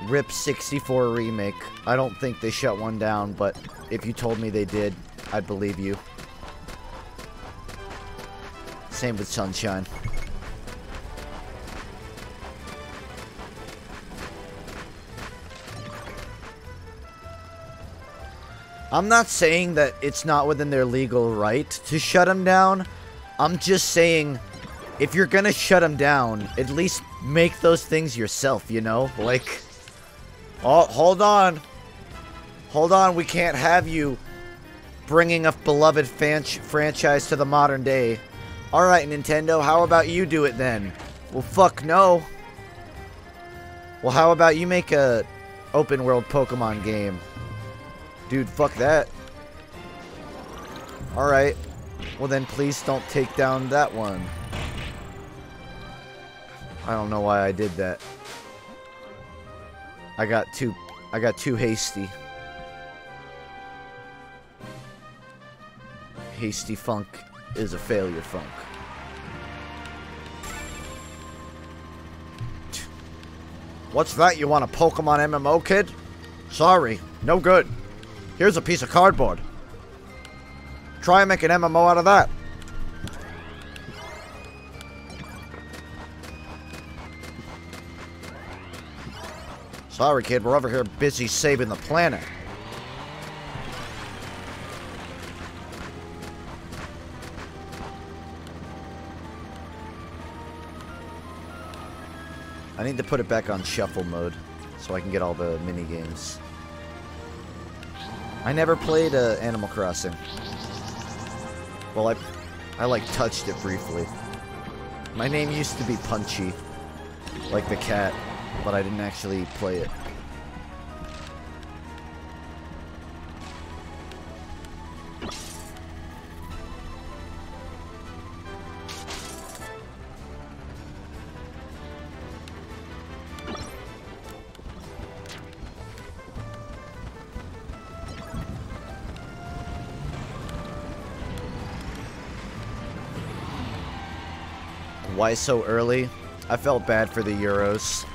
Rip 64 Remake. I don't think they shut one down, but if you told me they did, I'd believe you. Same with Sunshine. I'm not saying that it's not within their legal right to shut them down. I'm just saying, if you're gonna shut them down, at least make those things yourself, you know? Like, oh, hold on. Hold on, we can't have you bringing a beloved franchise to the modern day. Alright, Nintendo, how about you do it then? Well, fuck no. Well, how about you make a open world Pokemon game? Dude, fuck that. Alright. Well then, please don't take down that one. I don't know why I did that. I got too hasty. Hasty Funk is a failure Funk. What's that? You want a Pokemon MMO, kid? Sorry, no good. Here's a piece of cardboard. Try and make an MMO out of that. Sorry, kid, we're over here busy saving the planet. I need to put it back on shuffle mode so I can get all the mini games. I never played Animal Crossing. Well, I like touched it briefly. My name used to be Punchy, like the cat, but I didn't actually play it. Why so early? I felt bad for the Euros.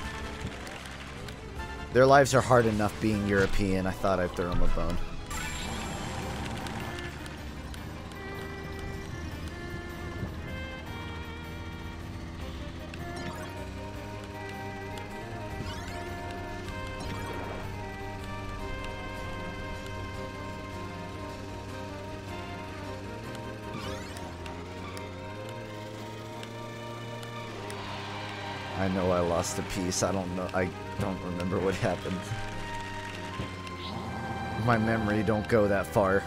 Their lives are hard enough being European. I thought I'd throw them a bone. I know I lost a piece. I don't know. I don't remember what happened. My memory don't go that far.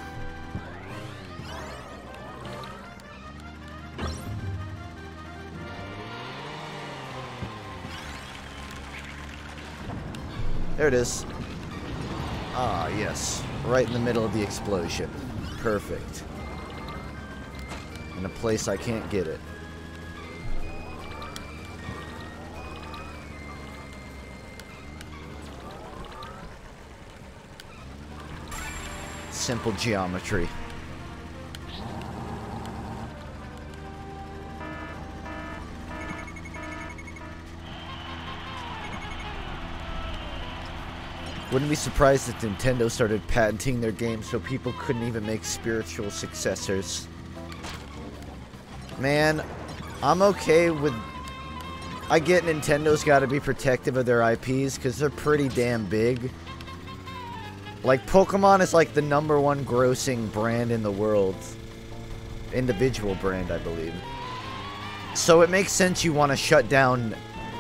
There it is. Ah, yes. Right in the middle of the explosion. Perfect. In a place I can't get it. Simple geometry. Wouldn't be surprised if Nintendo started patenting their games so people couldn't even make spiritual successors. Man, I'm okay with... I get Nintendo's got to be protective of their IPs because they're pretty damn big. Like, Pokemon is like the #1 grossing brand in the world. Individual brand, I believe. So it makes sense you want to shut down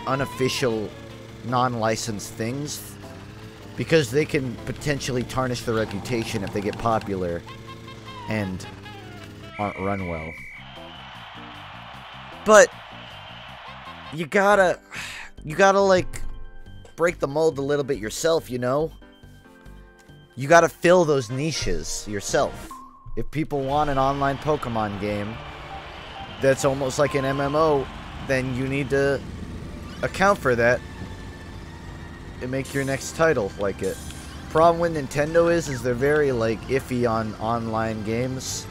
unofficial, non-licensed things. Because they can potentially tarnish their reputation if they get popular and aren't run well. But you gotta like break the mold a little bit yourself, you know? You gotta fill those niches yourself. If people want an online Pokemon game that's almost like an MMO, then you need to account for that. And make your next title like it. Problem with Nintendo is they're very like iffy on online games.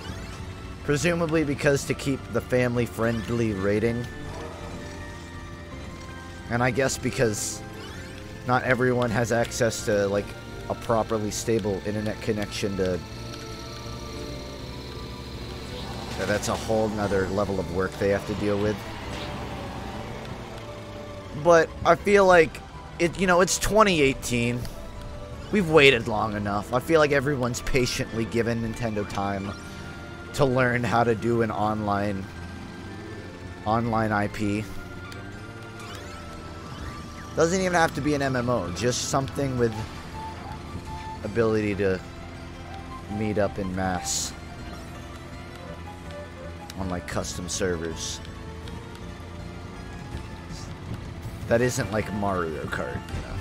Presumably because to keep the family-friendly rating. And I guess because not everyone has access to like a properly stable internet connection to... That's a whole nother level of work they have to deal with. But I feel like it's 2018. We've waited long enough. I feel like everyone's patiently given Nintendo time to learn how to do an online IP. Doesn't even have to be an MMO, just something with ability to meet up in mass on like custom servers. That isn't like Mario Kart, you know.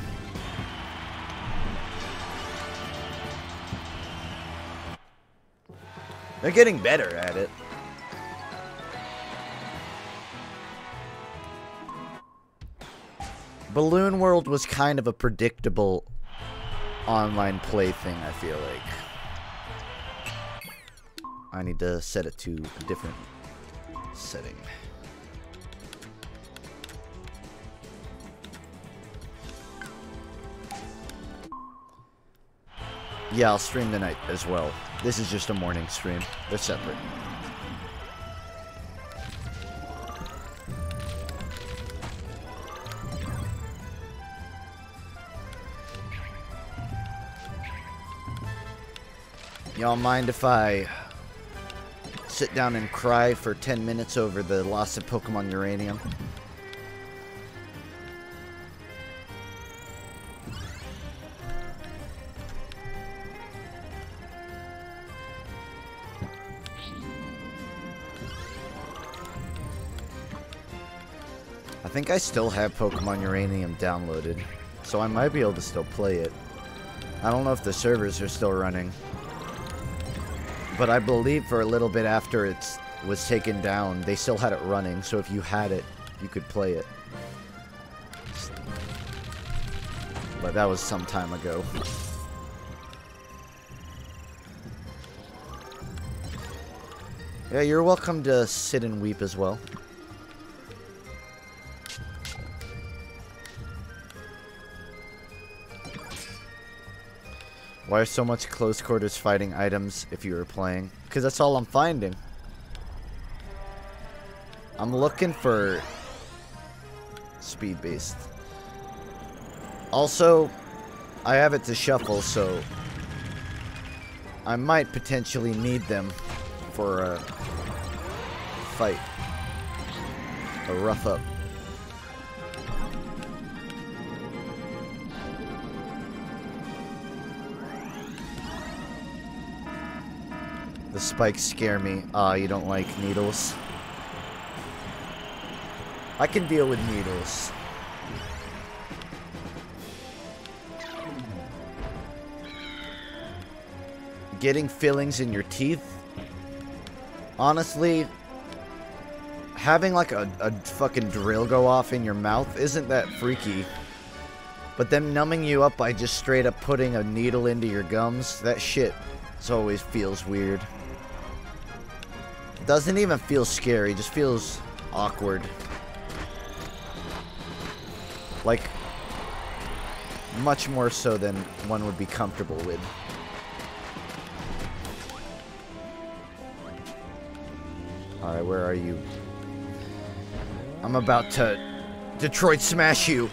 They're getting better at it. Balloon World was kind of a predictable online play thing, I feel like. I need to set it to a different setting. Yeah, I'll stream tonight as well. This is just a morning stream. They're separate. Y'all mind if I sit down and cry for 10 minutes over the loss of Pokemon Uranium? I think I still have Pokemon Uranium downloaded, so I might be able to still play it. I don't know if the servers are still running. But I believe for a little bit after it was taken down, they still had it running, so if you had it, you could play it. But that was some time ago. Yeah, you're welcome to sit and weep as well. Why are so much close quarters fighting items if you were playing? Because that's all I'm finding. I'm looking for speed-based. Also, I have it to shuffle, so I might potentially need them for a fight. A rough up. The spikes scare me. You don't like needles? I can deal with needles. getting fillings in your teeth, honestly, having like a fucking drill go off in your mouth isn't that freaky. But them numbing you up by just straight up putting a needle into your gums, that shit always feels weird. It doesn't even feel scary, it just feels awkward. Like, much more so than one would be comfortable with. Alright, where are you? I'm about to Detroit smash you.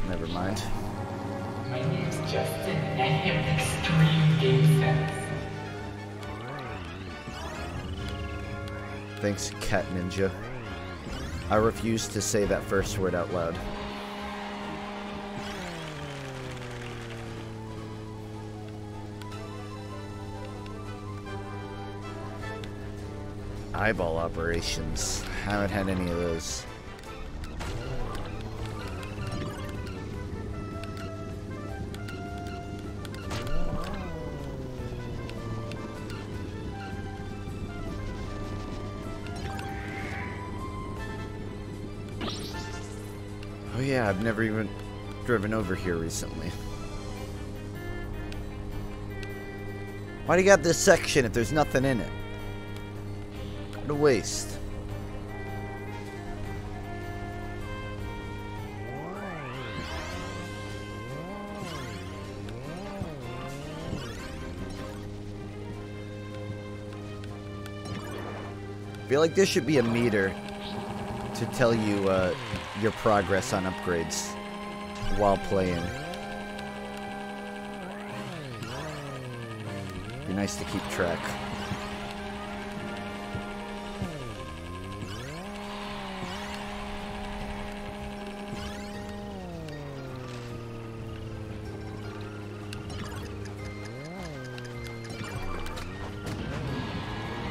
Never mind. My name's Justin. I have extreme game sense. Thanks, Cat Ninja. I refuse to say that first word out loud. Eyeball operations. Haven't had any of those. Oh yeah, I've never even driven over here recently. Why do you got this section if there's nothing in it? What a waste. I feel like there should be a meter to tell you your progress on upgrades while playing. Be nice to keep track.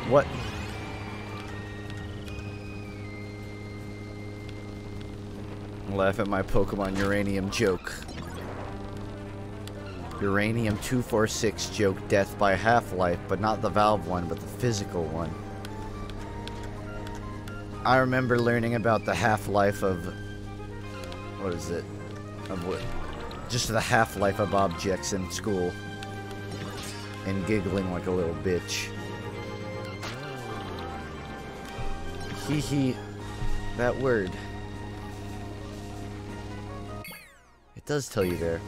What? Laugh at my Pokemon Uranium joke. Uranium 246 joke death by Half-Life, but not the Valve one, but the physical one. I remember learning about the half-life of... what is it? Of what? Just the half-life of objects in school. And giggling like a little bitch. Hee hee. That word. It does tell you there.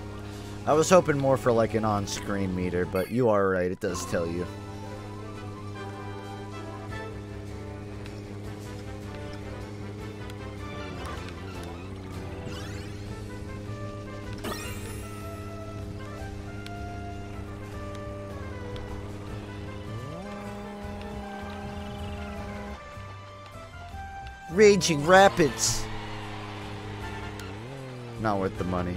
I was hoping more for like an on-screen meter, but you are right, it does tell you. Raging Rapids! Not worth the money.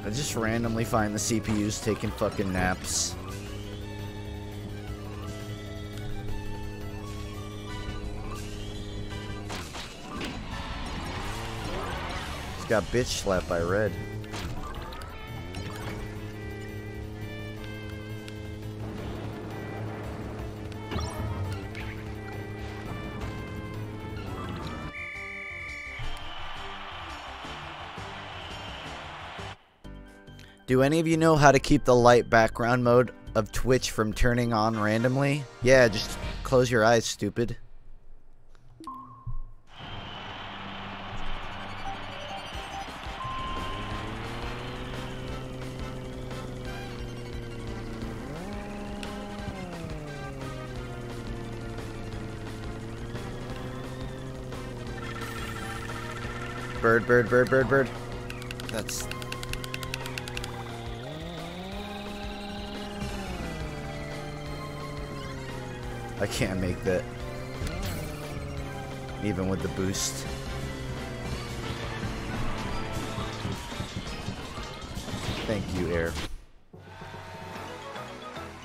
I just randomly find the CPUs taking fucking naps. Just got bitch slapped by Red. Do any of you know how to keep the light background mode of Twitch from turning on randomly? Yeah, just close your eyes, stupid. Bird, bird, bird, bird, bird. That's... I can't make that. Even with the boost. Thank you, Air.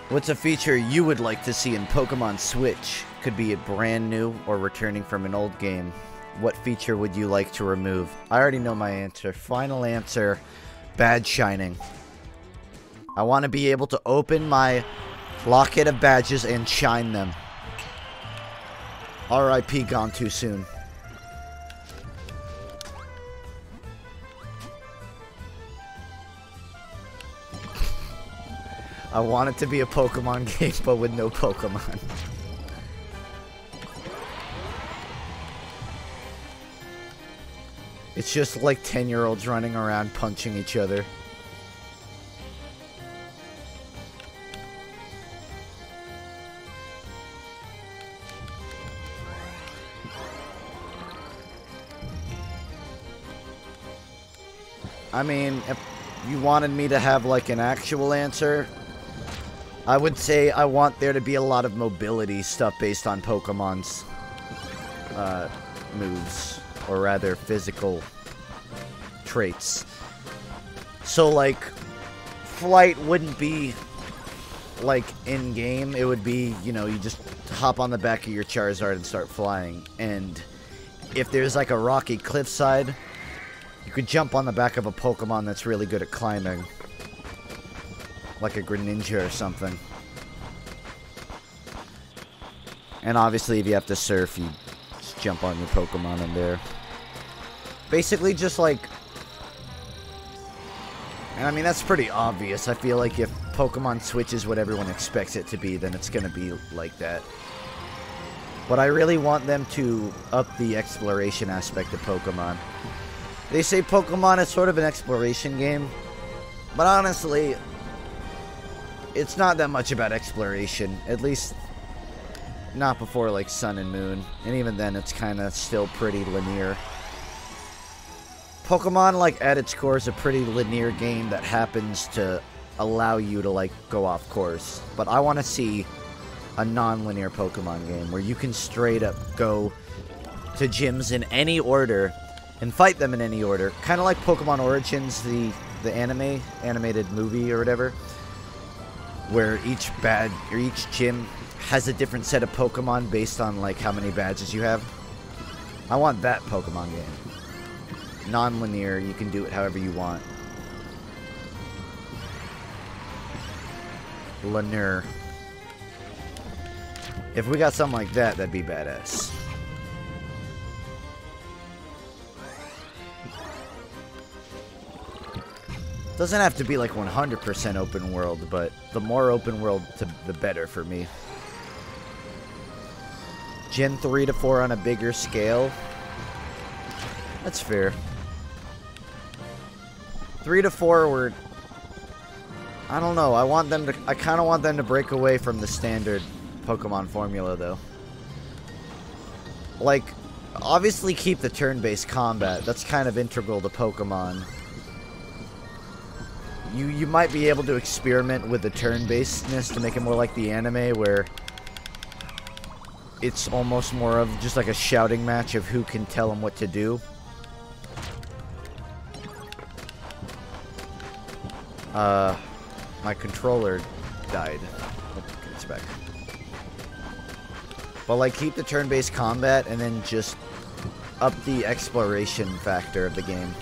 What's a feature you would like to see in Pokemon Switch? Could be a brand new or returning from an old game. What feature would you like to remove? I already know my answer. Final answer, badge shining. I want to be able to open my locket of badges and shine them. R.I.P. gone too soon. I want it to be a Pokemon game, but with no Pokemon. It's just like 10-year-olds running around punching each other. I mean, if you wanted me to have like an actual answer, I would say I want there to be a lot of mobility stuff based on Pokemon's moves, or rather physical traits. So like, flight wouldn't be like in-game. It would be, you know, you just hop on the back of your Charizard and start flying. And if there's like a rocky cliffside, you could jump on the back of a Pokemon that's really good at climbing. Like a Greninja or something. And obviously if you have to surf, you just jump on your Pokemon in there. Basically just like... And I mean, that's pretty obvious. I feel like if Pokemon Switch is what everyone expects it to be, then it's gonna be like that. But I really want them to up the exploration aspect of Pokemon. They say Pokemon is sort of an exploration game, but honestly, it's not that much about exploration. At least, not before like Sun and Moon. And even then, it's kind of still pretty linear. Pokemon, like, at its core is a pretty linear game that happens to allow you to, like, go off course. But I want to see a non-linear Pokemon game where you can straight up go to gyms in any order and fight them in any order. Kind of like Pokemon Origins, the animated movie or whatever, where each gym has a different set of Pokemon based on like how many badges you have. I want that Pokemon game. Non-linear, you can do it however you want. Linear. If we got something like that, that'd be badass. Doesn't have to be like 100% open world, but the more open world, the better for me. Gen 3 to 4 on a bigger scale. That's fair. 3 to 4 were... I don't know, I kind of want them to break away from the standard Pokemon formula, though. Like, obviously keep the turn-based combat. That's kind of integral to Pokemon. You might be able to experiment with the turn-basedness to make it more like the anime, where it's almost more of just like a shouting match of who can tell them what to do. My controller died. Okay, it's back. But like, keep the turn-based combat and then just up the exploration factor of the game.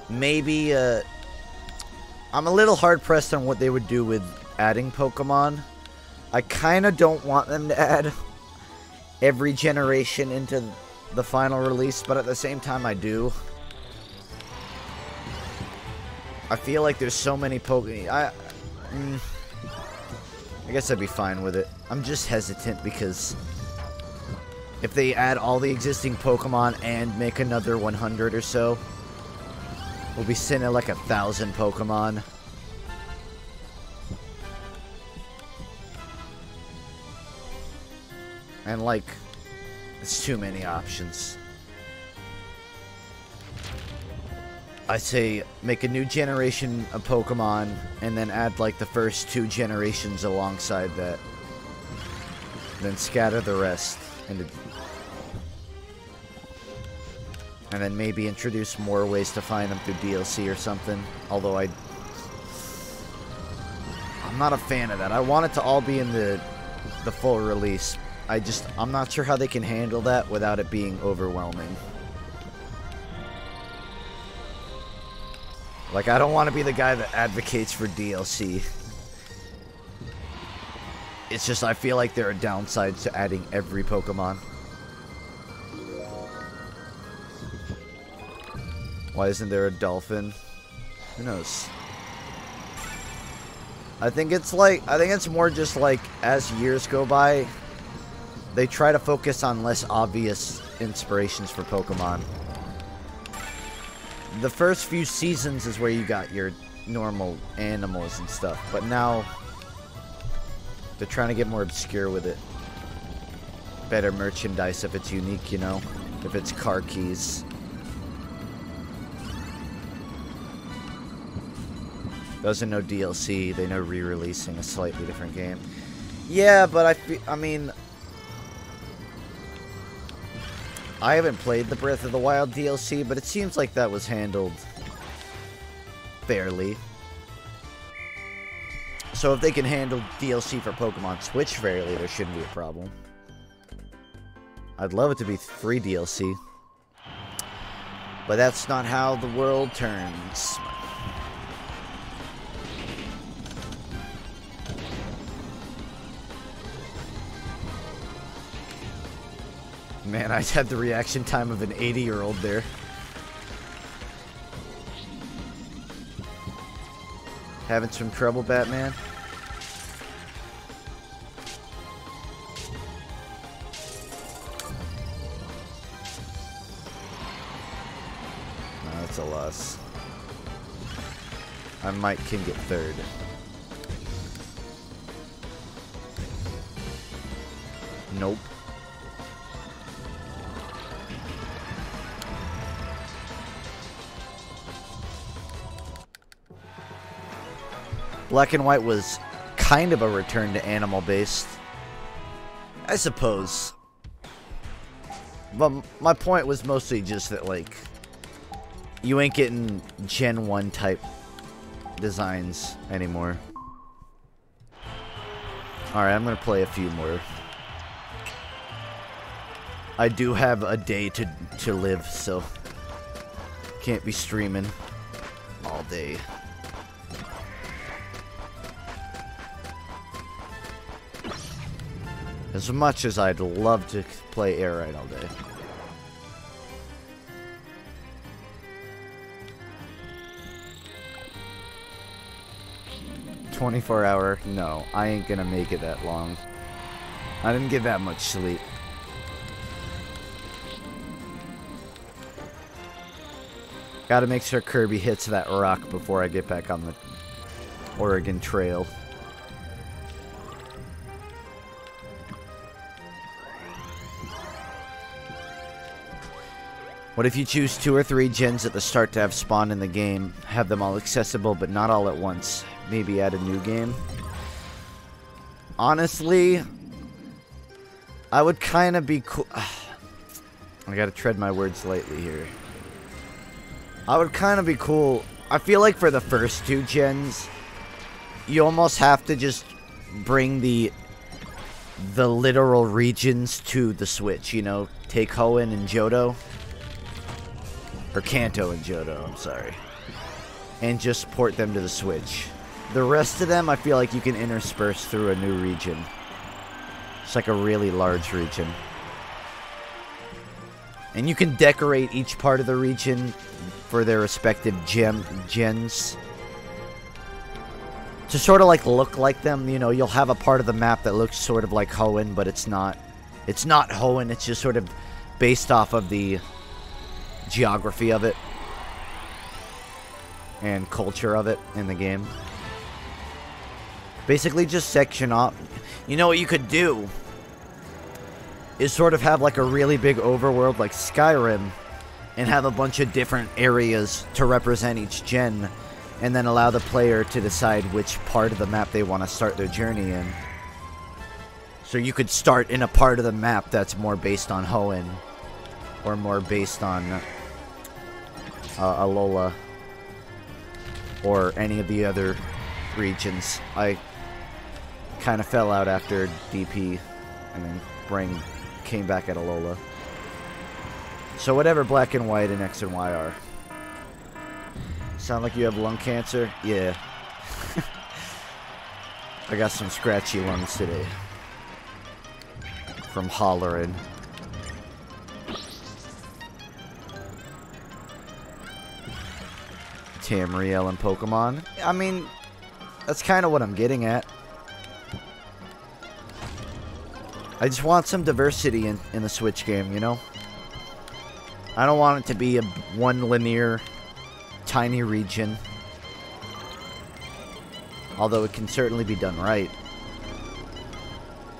Maybe, I'm a little hard-pressed on what they would do with adding Pokemon. I kind of don't want them to add every generation into the final release, but at the same time I do. I feel like there's so many Pokemon. I guess I'd be fine with it. I'm just hesitant because if they add all the existing Pokemon and make another 100 or so, we'll be sitting at like 1,000 Pokemon. And like, it's too many options. I say make a new generation of Pokemon and then add like the first 2 generations alongside that. Then scatter the rest into... And then maybe introduce more ways to find them through DLC or something. Although I'm not a fan of that. I want it to all be in the full release. I'm not sure how they can handle that without it being overwhelming. Like, I don't want to be the guy that advocates for DLC. It's just, I feel like there are downsides to adding every Pokemon. Why isn't there a dolphin? Who knows? I think it's more just like, as years go by, they try to focus on less obvious inspirations for Pokemon. The first few seasons is where you got your normal animals and stuff, but now they're trying to get more obscure with it. Better merchandise if it's unique, you know? If it's car keys. Doesn't know DLC, they know re-releasing a slightly different game. Yeah, but I mean, I haven't played the Breath of the Wild DLC, but it seems like that was handled fairly. So if they can handle DLC for Pokemon Switch fairly, there shouldn't be a problem. I'd love it to be free DLC. But that's not how the world turns. Man, I had the reaction time of an 80-year-old there. Having some trouble, Batman? No, that's a loss. I can get third. Nope. Black and White was kind of a return to animal-based, I suppose. But my point was mostly just that, like, you ain't getting Gen 1 type designs anymore. Alright, I'm gonna play a few more. I do have a day to live, so can't be streaming all day. As much as I'd love to play Air Ride all day. $24-hour? No, I ain't gonna make it that long. I didn't get that much sleep. Gotta make sure Kirby hits that rock before I get back on the Oregon Trail. What if you choose 2 or 3 gens at the start to have spawn in the game? Have them all accessible, but not all at once. Maybe add a new game? Honestly, I would kind of be cool. I gotta tread my words lightly here. I would kind of be cool. I feel like for the first 2 gens, you almost have to just bring the literal regions to the Switch, you know? Take Hoenn and Johto. Or Kanto and Johto, I'm sorry. And just port them to the Switch. The rest of them, I feel like you can intersperse through a new region. It's like a really large region. And you can decorate each part of the region for their respective gens. To sort of like look like them, you know, you'll have a part of the map that looks sort of like Hoenn, but it's not. It's not Hoenn, it's just sort of based off of the geography of it and culture of it in the game. Basically just section off. You know what you could do is sort of have like a really big overworld like Skyrim and have a bunch of different areas to represent each gen and then allow the player to decide which part of the map they want to start their journey in. So you could start in a part of the map that's more based on Hoenn or more based on Alola or any of the other regions. I kind of fell out after DP, and then Brain came back at Alola. So whatever Black and White and X and Y are. Sound like you have lung cancer? Yeah. I got some scratchy lungs today. From hollering. Tamriel and Pokemon. I mean, that's kind of what I'm getting at. I just want some diversity in the Switch game, you know? I don't want it to be a one linear, tiny region. Although it can certainly be done right.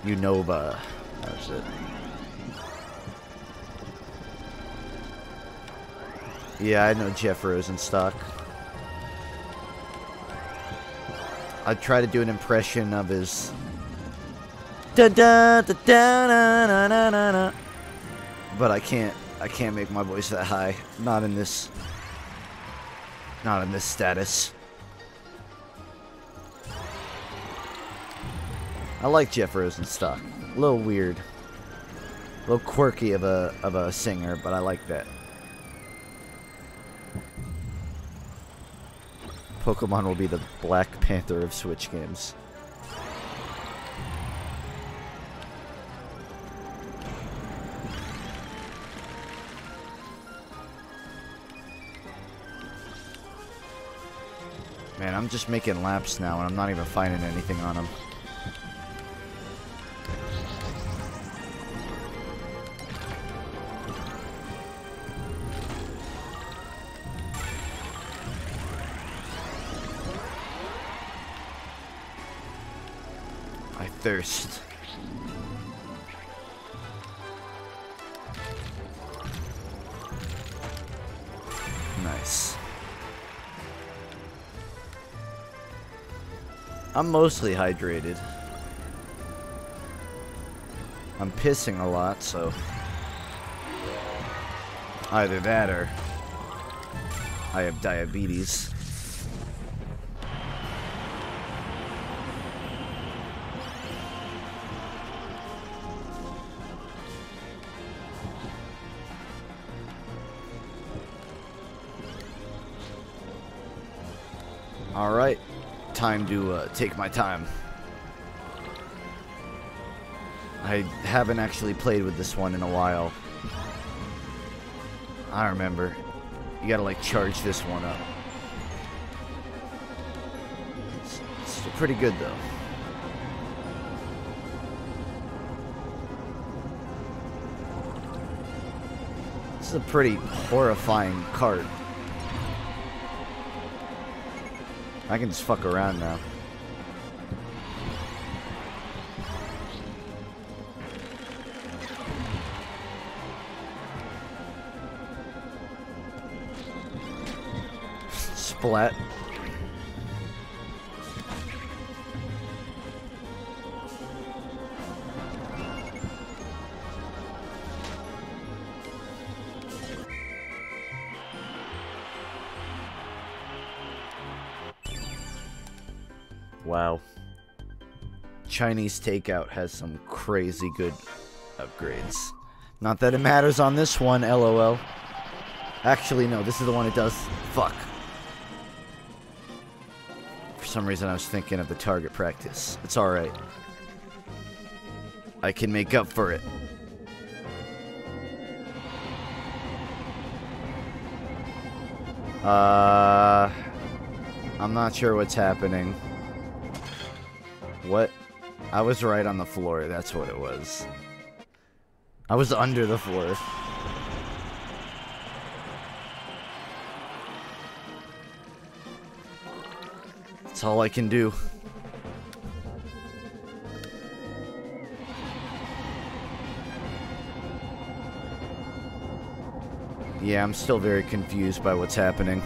Unova. That's it. Yeah, I know Jeff Rosenstock. I'd try to do an impression of his... Da da da da da da da da. But I can't make my voice that high. Not in this status. I like Jeff Rosenstock. A little weird. A little quirky of a singer, but I like that. Pokemon will be the Black Panther of Switch games. Man, I'm just making laps now, and I'm not even finding anything on them. I thirst. Nice. I'm mostly hydrated. I'm pissing a lot, so either that or I have diabetes. All right. Time to take my time. I haven't actually played with this one in a while. I remember. You gotta like charge this one up. It's pretty good though. This is a pretty horrifying cart. I can just fuck around now. Splat. Wow. Chinese takeout has some crazy good upgrades. Not that it matters on this one, LOL. Actually, no, this is the one it does. Fuck. For some reason, I was thinking of the target practice. It's alright. I can make up for it. I'm not sure what's happening. What? I was right on the floor, that's what it was. I was under the floor. That's all I can do. Yeah, I'm still very confused by what's happening.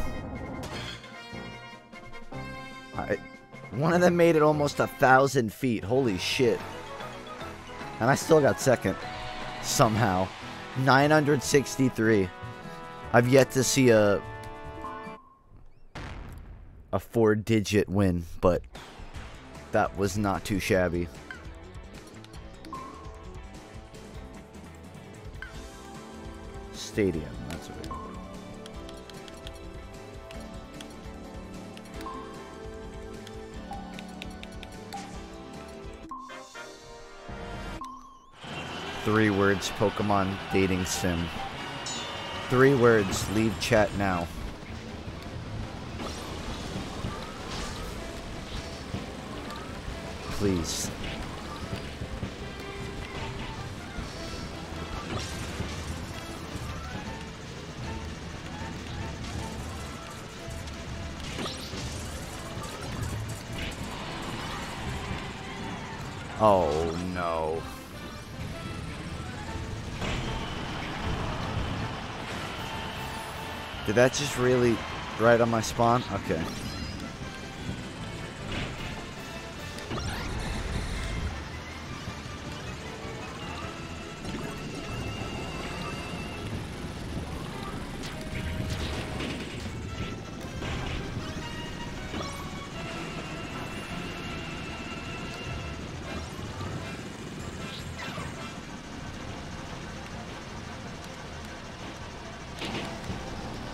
One of them made it almost 1,000 feet. Holy shit. And I still got second. Somehow. 963. I've yet to see a a 4-digit win, but that was not too shabby. Stadium, that's what it is. Three words, Pokemon dating sim. 3 words, leave chat now. Please. Oh no. Did that just really right on my spawn? Okay.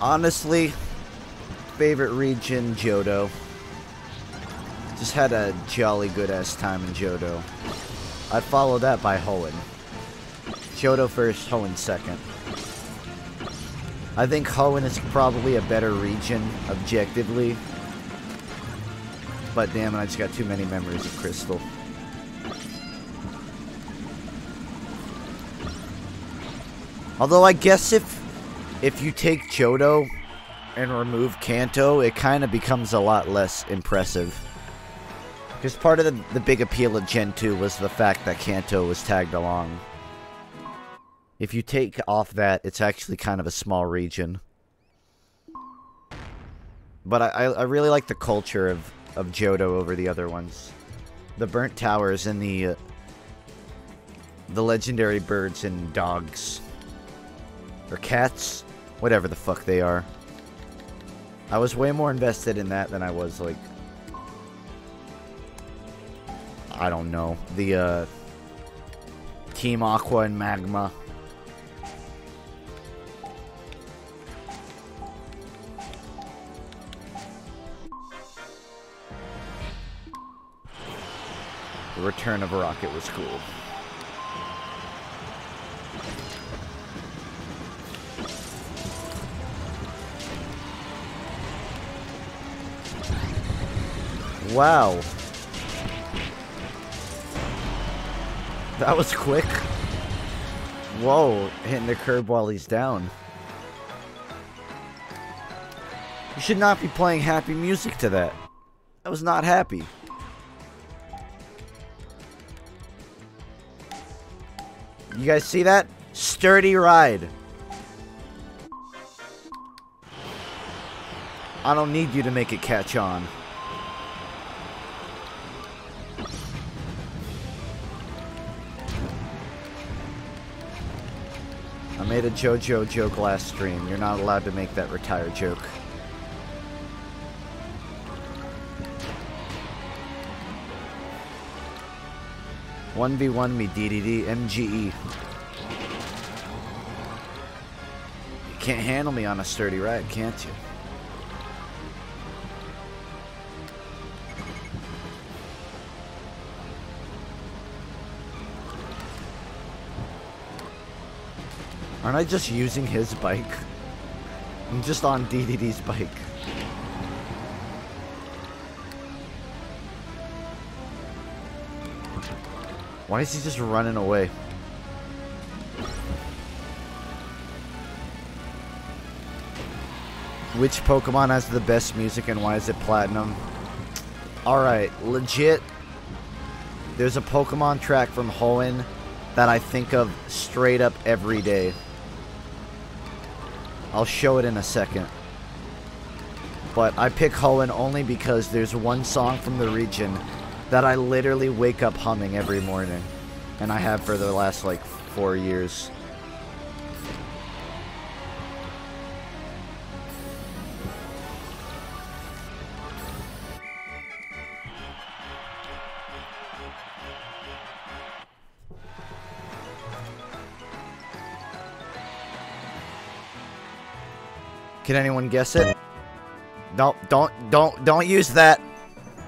Honestly, favorite region, Johto. Just had a jolly good ass time in Johto. I'd follow that by Hoenn. Johto first, Hoenn second. I think Hoenn is probably a better region, objectively. But damn it, I just got too many memories of Crystal. Although I guess if you take Johto and remove Kanto, it kind of becomes a lot less impressive. Because part of the big appeal of Gen 2 was the fact that Kanto was tagged along. If you take off that, it's actually kind of a small region. But I really like the culture of Johto over the other ones. The burnt towers and the legendary birds and dogs. Or cats. Whatever the fuck they are. I was way more invested in that than I was, like... I don't know. The, Team Aqua and Magma. The return of a rocket was cool. Wow. That was quick. Whoa, hitting the curb while he's down. You should not be playing happy music to that. That was not happy. You guys see that? Sturdy ride. I don't need you to make it catch on. I made a JoJo joke last stream. You're not allowed to make that retired joke. One v one me, DDD, MGE. You can't handle me on a sturdy ride, can't you? Aren't I just using his bike? I'm just on DDD's bike. Why is he just running away? Which Pokemon has the best music and why is it platinum? Alright, legit. There's a Pokemon track from Hoenn that I think of straight up every day. I'll show it in a second. But I pick Hoenn only because there's one song from the region that I literally wake up humming every morning. And I have for the last, like, 4 years. Can anyone guess it? No, don't use that.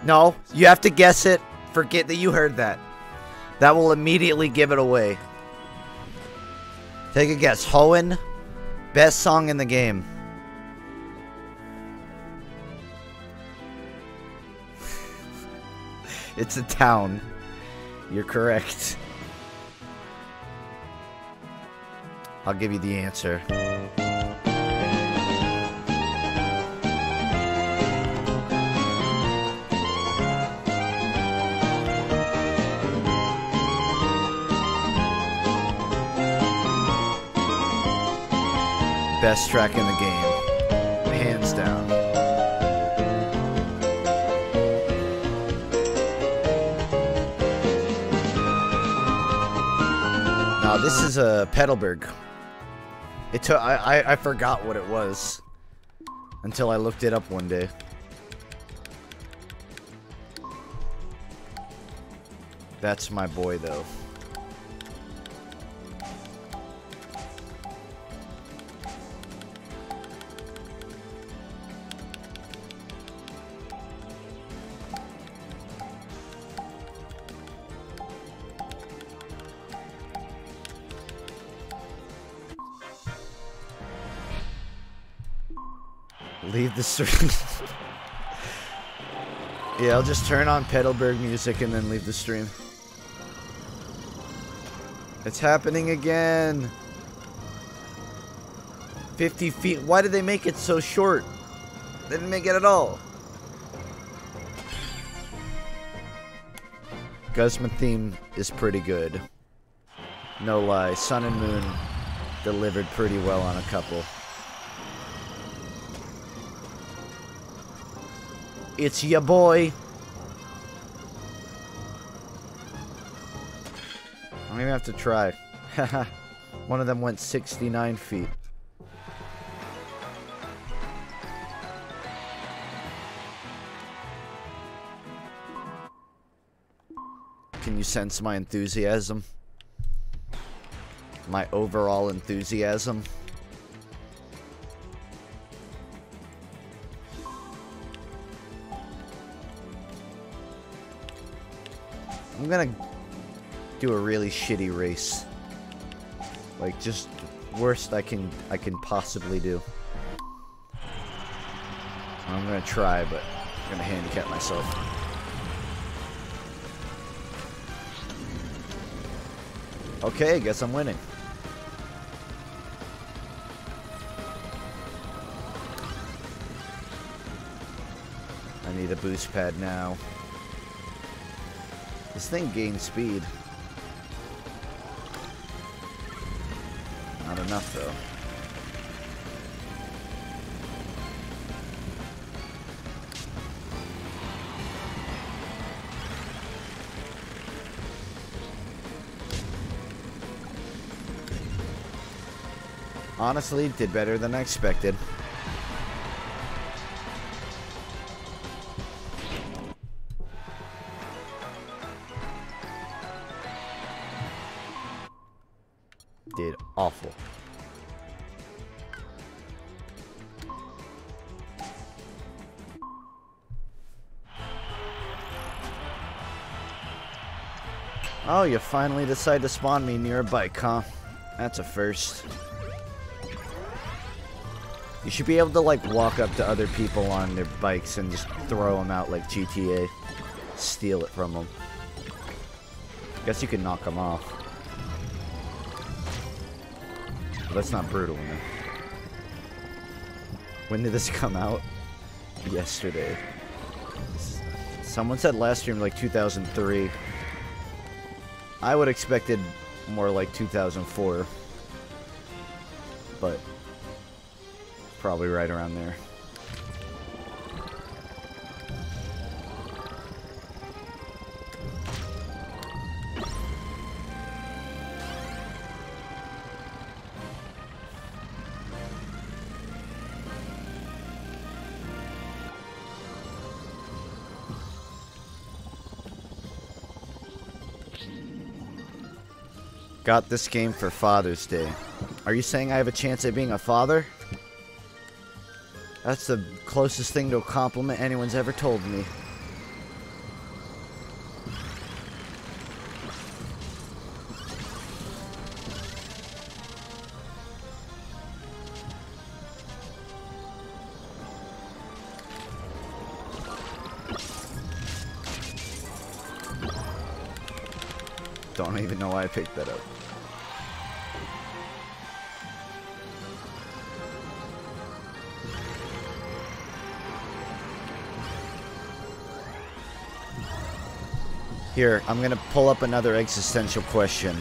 No, you have to guess it. Forget that you heard that. That will immediately give it away. Take a guess. Hoenn, best song in the game. It's a town. You're correct. I'll give you the answer. Best track in the game. Hands down. Now this is a Petalburg. It took I forgot what it was until I looked it up one day. That's my boy though. Leave the stream. Yeah, I'll just turn on Petalburg music and then leave the stream. It's happening again. 50 feet. Why did they make it so short? They didn't make it at all. Guzma theme is pretty good. No lie. Sun and Moon delivered pretty well on a couple. It's ya boy. I don't even have to try. One of them went 69 feet. Can you sense my enthusiasm? My overall enthusiasm? I'm gonna do a really shitty race. Like, just worst I can possibly do. I'm gonna try, but I'm gonna handicap myself. Okay, guess I'm winning. I need a boost pad now. This thing gains speed. Not enough, though. Honestly, did better than I expected. Did awful. Oh, you finally decide to spawn me near a bike, huh? That's a first. You should be able to, like, walk up to other people on their bikes and just throw them out like GTA. Steal it from them. Guess you can knock them off. But that's not brutal enough. When did this come out? Yesterday. Someone said last stream like 2003. I would expected more like 2004. But probably right around there. Got this game for Father's Day. Are you saying I have a chance at being a father? That's the closest thing to a compliment anyone's ever told me. Don't even know why I picked that up. Here, I'm gonna pull up another existential question.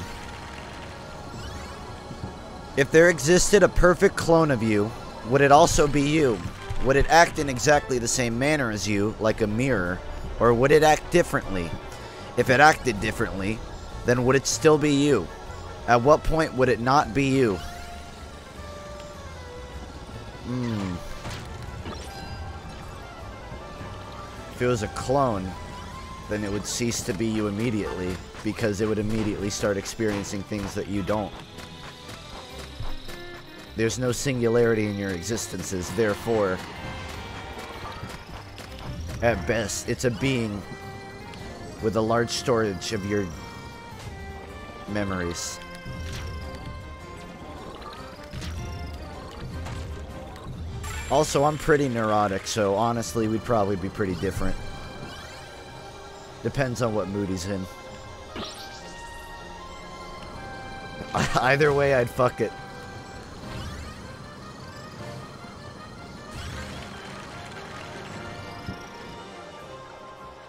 If there existed a perfect clone of you, would it also be you? Would it act in exactly the same manner as you, like a mirror, or would it act differently? If it acted differently, then would it still be you? At what point would it not be you? If it was a clone, then it would cease to be you immediately, because it would immediately start experiencing things that you don't. There's no singularity in your existences, therefore, at best, it's a being with a large storage of your memories. Also, I'm pretty neurotic, so honestly, we'd probably be pretty different. Depends on what mood he's in. Either way, I'd fuck it.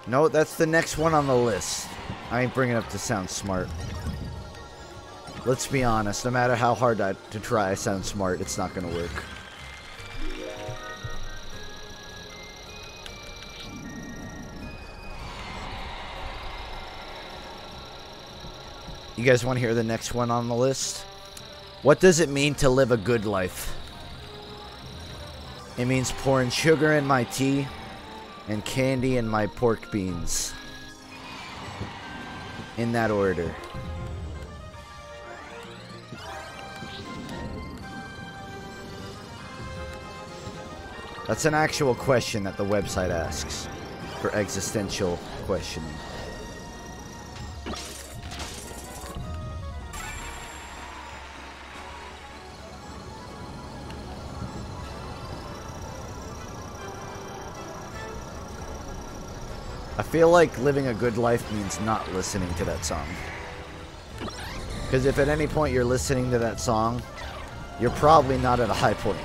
No, that's the next one on the list. I ain't bringing it up to sound smart. Let's be honest, no matter how hard to try to sound smart, it's not gonna work. You guys want to hear the next one on the list? What does it mean to live a good life? It means pouring sugar in my tea and candy in my pork beans. In that order. That's an actual question that the website asks for existential questioning. I feel like living a good life means not listening to that song. Because if at any point you're listening to that song, you're probably not at a high point.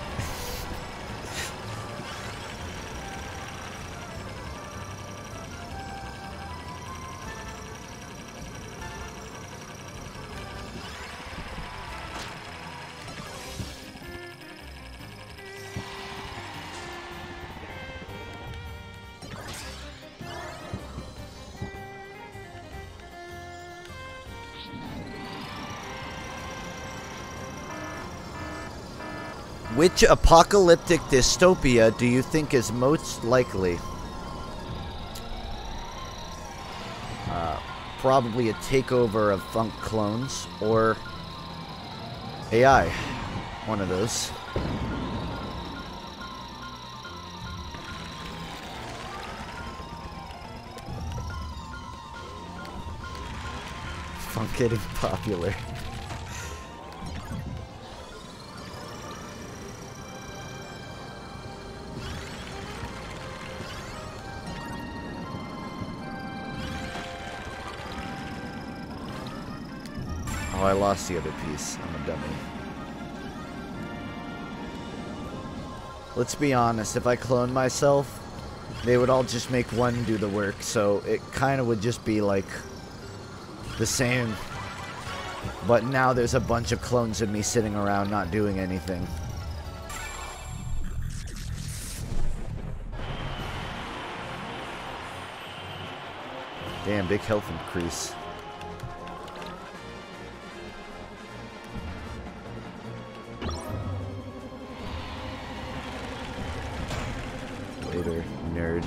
Which apocalyptic dystopia do you think is most likely? Probably a takeover of FUNKe clones or AI. One of those. FUNKe getting popular. Oh, I lost the other piece. I'm a dummy. Let's be honest, if I cloned myself, they would all just make one do the work, so it kind of would just be like the same. But now there's a bunch of clones of me sitting around not doing anything. Damn, big health increase. Later, nerd.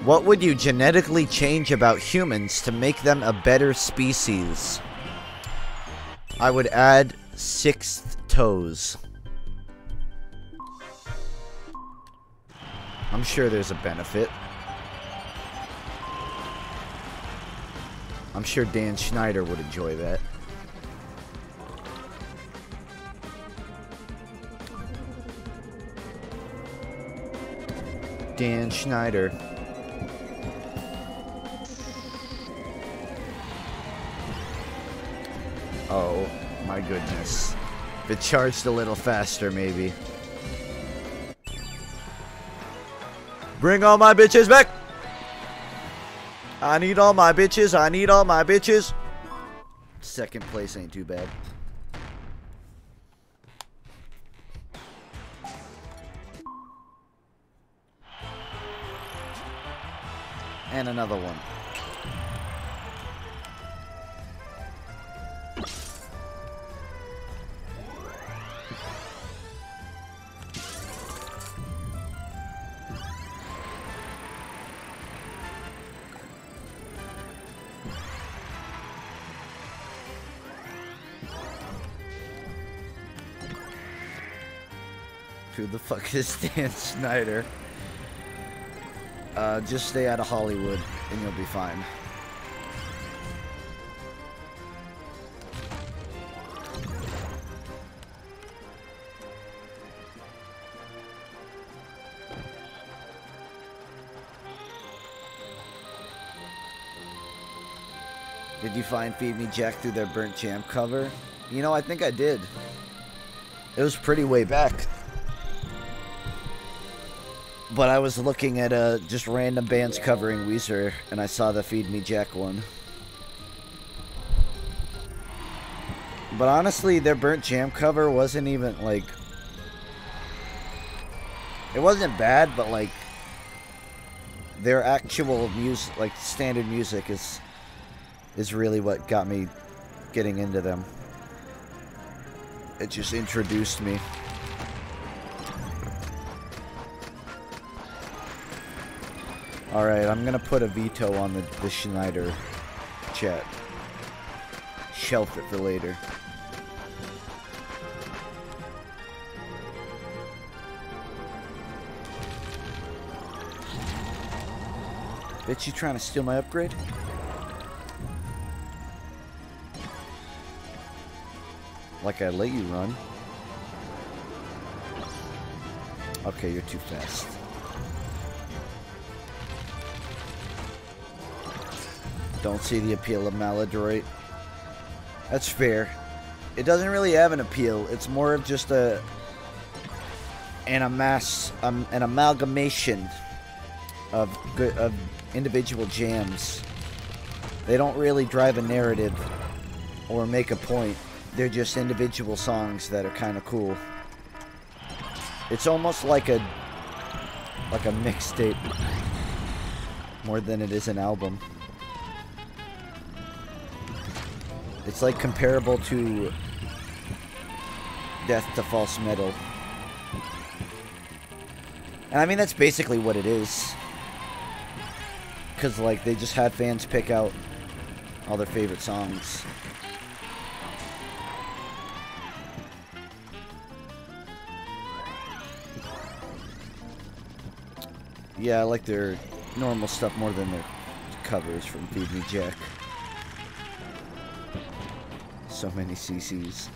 What would you genetically change about humans to make them a better species? I would add 6th toes. I'm sure there's a benefit. I'm sure Dan Schneider would enjoy that. Dan Schneider. Oh, my goodness. If it charged a little faster, maybe. Bring all my bitches back! I need all my bitches, I need all my bitches. 2nd place ain't too bad. And another one. Who the fuck is Dan Schneider? Just stay out of Hollywood and you'll be fine. Did you find Feed Me Jack through their Burnt Jam cover? You know, I think I did. It was pretty way back. But I was looking at just random bands covering Weezer, and I saw the Feed Me Jack one. But honestly, their Burnt Jam cover wasn't even, like... It wasn't bad, but, like... Their actual music, like, standard music is really what got me getting into them. It just introduced me. Alright, I'm gonna put a veto on the Schneider chat. Shelf it for later. Bitch, you trying to steal my upgrade? Like I let you run. Okay, you're too fast. Don't see the appeal of Maladroit. That's fair. It doesn't really have an appeal. It's more of just an amalgamation of individual jams. They don't really drive a narrative or make a point. They're just individual songs that are kind of cool. It's almost like a mixtape more than it is an album. It's like comparable to Death to False Metal. And I mean, that's basically what it is. Because, like, they just had fans pick out all their favorite songs. Yeah, I like their normal stuff more than their covers from Feed Me Jack. So many CCs.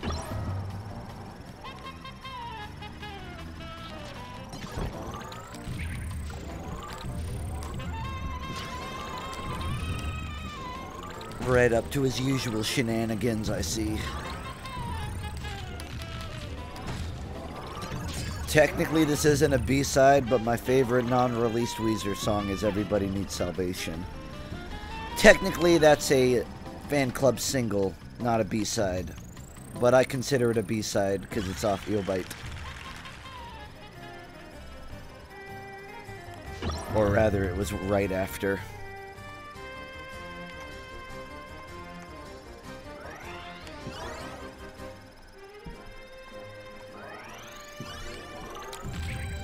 Right up to his usual shenanigans, I see. Technically, this isn't a B-side, but my favorite non-released Weezer song is Everybody Needs Salvation. Technically, that's a fan club single, not a B-side. But I consider it a B-side because it's off Eelbite. Or rather, it was right after.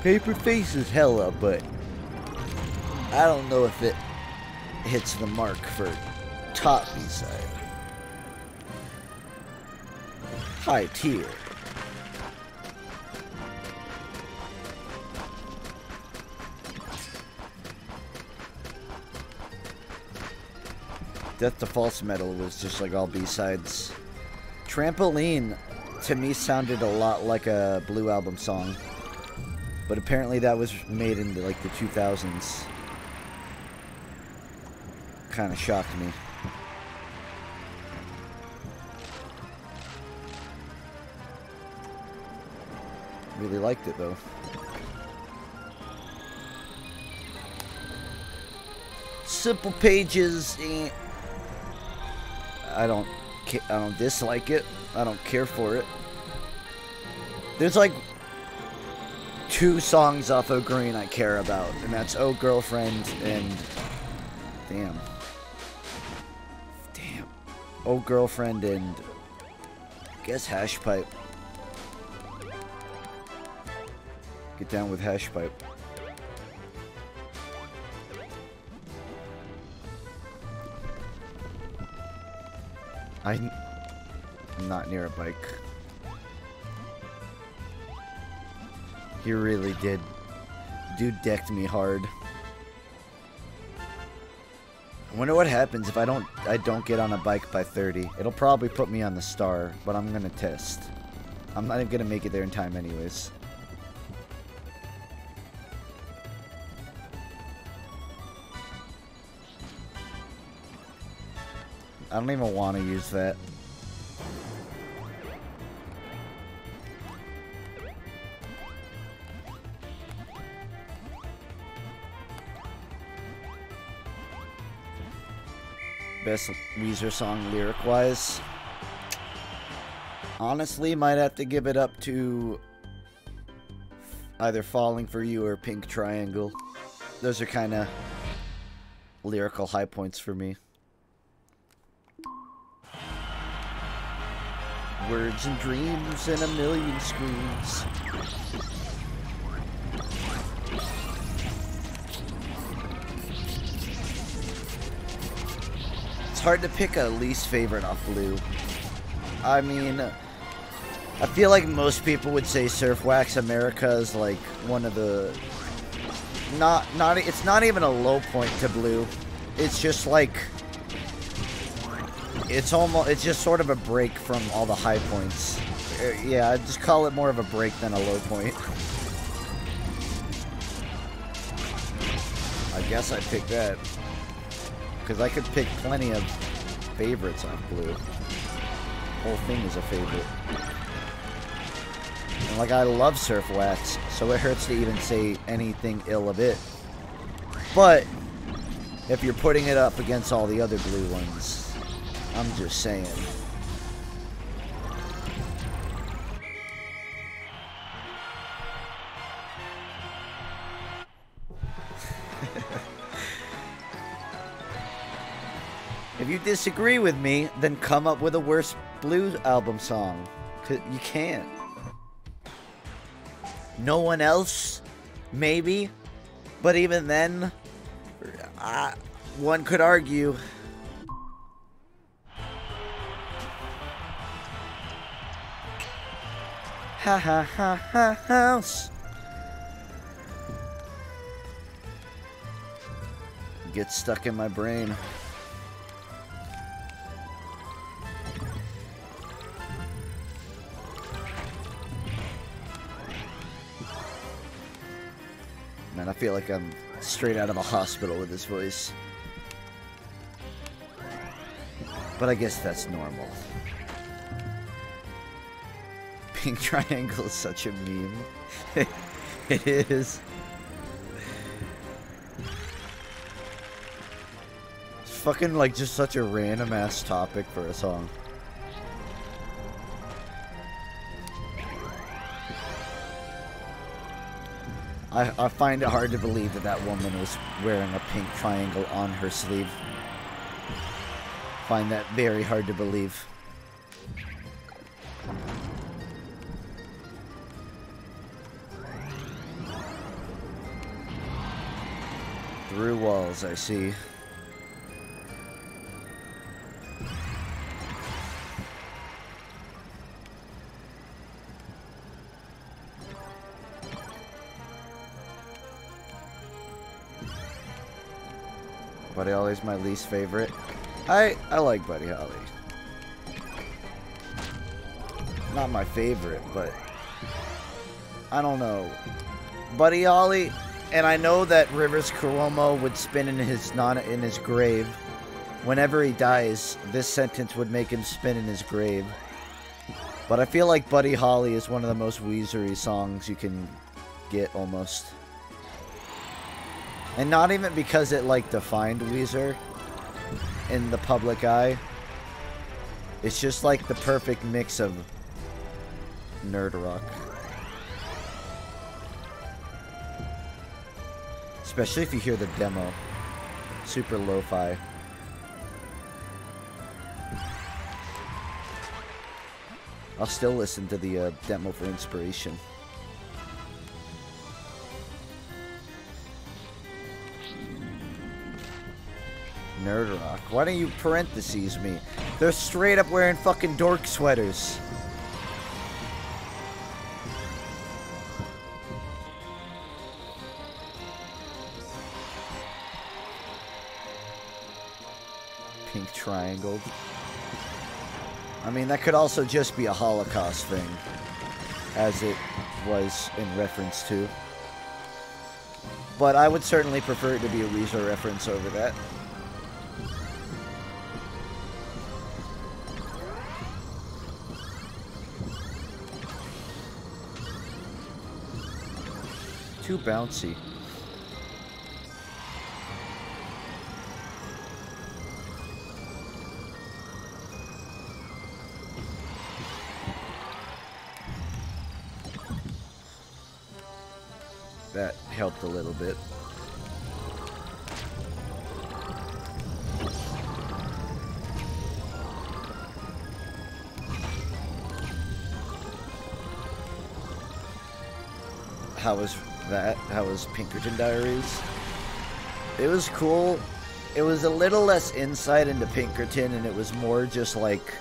Paper Face is hella, but I don't know if it hits the mark for top B-side. High tier. Death to False Metal was just like all B-sides. Trampoline, to me, sounded a lot like a Blue Album song. But apparently that was made in like the 2000s. Kind of shocked me. Really liked it though. Simple Pages, I don't dislike it. I don't care for it. There's like 2 songs off of Green I care about, and that's Oh Girlfriend and damn. Oh Girlfriend and I guess Hash Pipe. Get down with Hash Pipe. I'm not near a bike. He really did. Dude decked me hard. I wonder what happens if I don't get on a bike by 30. It'll probably put me on the star, but I'm gonna test. I'm not even gonna make it there in time anyways. I don't even want to use that. Best Weezer song lyric-wise? Honestly, might have to give it up to either Falling For You or Pink Triangle. Those are kind of lyrical high points for me. Words and dreams and a million screens. It's hard to pick a least favorite off Blue. I mean, I feel like most people would say Surf Wax America is like one of the it's not even a low point to Blue. It's just like it's just sort of a break from all the high points. Yeah, I'd just call it more of a break than a low point. I guess I'd pick that. Because I could pick plenty of favorites on Blue. Whole thing is a favorite. And like, I love Surf Wax, so it hurts to even say anything ill of it. But if you're putting it up against all the other Blue ones, I'm just saying. If you disagree with me, then come up with a worse Blue album song. 'Cause you can't. No one else? Maybe? But even then, one could argue. Ha ha ha ha house. Gets stuck in my brain. Man, I feel like I'm straight out of a hospital with this voice. But I guess that's normal. Pink Triangle is such a meme. It is. It's fucking like just such a random ass topic for a song. I find it hard to believe that that woman was wearing a pink triangle on her sleeve. Find that very hard to believe. Through walls, I see. Buddy Holly's my least favorite. I like Buddy Holly. Not my favorite, but I don't know. Buddy Holly, and I know that Rivers Cuomo would spin in his grave. Whenever he dies, this sentence would make him spin in his grave. But I feel like Buddy Holly is one of the most Weezer-y songs you can get, almost. And not even because it, like, defined Weezer in the public eye. It's just, like, the perfect mix of nerd rock. Especially if you hear the demo. Super lo-fi. I'll still listen to the demo for inspiration. Nerd rock. Why don't you parentheses me? They're straight up wearing fucking dork sweaters. Pink triangle. I mean, that could also just be a Holocaust thing, as it was in reference to. But I would certainly prefer it to be a Weezer reference over that. Too bouncy. That helped a little bit. How was that? How was Pinkerton Diaries? It was cool. It was a little less insight into Pinkerton, and it was more just like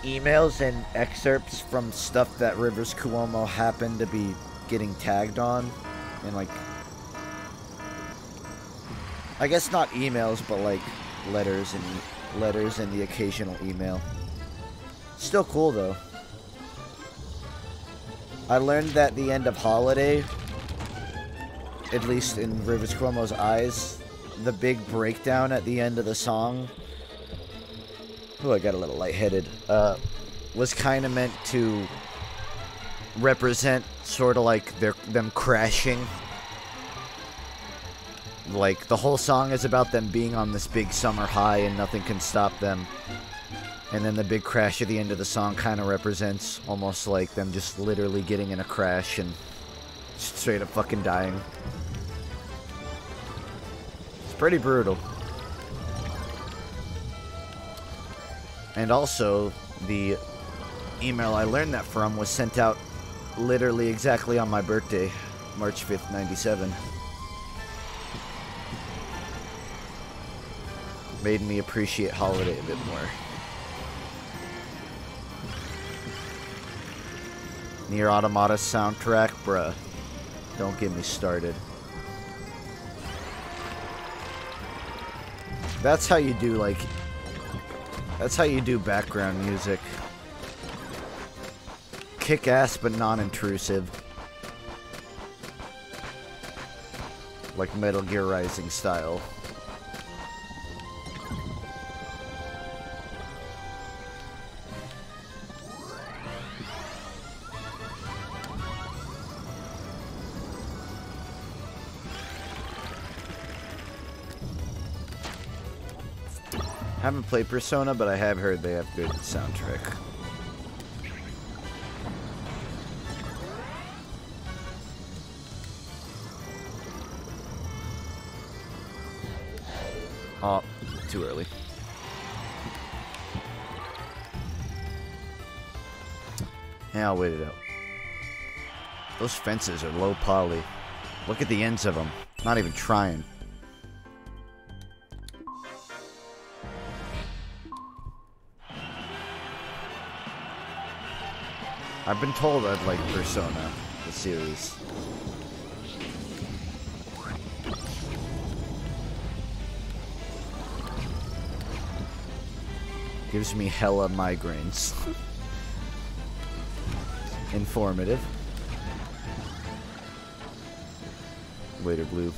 emails and excerpts from stuff that Rivers Cuomo happened to be getting tagged on, and like, I guess not emails, but like letters and the occasional email. Still cool though. I learned that the end of Holiday, at least in Rivers Cuomo's eyes, the big breakdown at the end of the song, oh, I got a little lightheaded, was kind of meant to represent sort of like them crashing. Like, the whole song is about them being on this big summer high and nothing can stop them. And then the big crash at the end of the song kind of represents almost like them just literally getting in a crash and straight up fucking dying. It's pretty brutal. And also, the email I learned that from was sent out literally exactly on my birthday, March 5th, 97. Made me appreciate Holiday a bit more. Nier Automata soundtrack, bruh. Don't get me started. That's how you do, like... That's how you do background music. Kick-ass, but non-intrusive. Like Metal Gear Rising style. Haven't played Persona, but I have heard they have good soundtrack. Oh, too early. Yeah, I'll wait it out. Those fences are low poly. Look at the ends of them. Not even trying. I've been told I'd like Persona, the series. Gives me hella migraines. Informative. Waiter blue.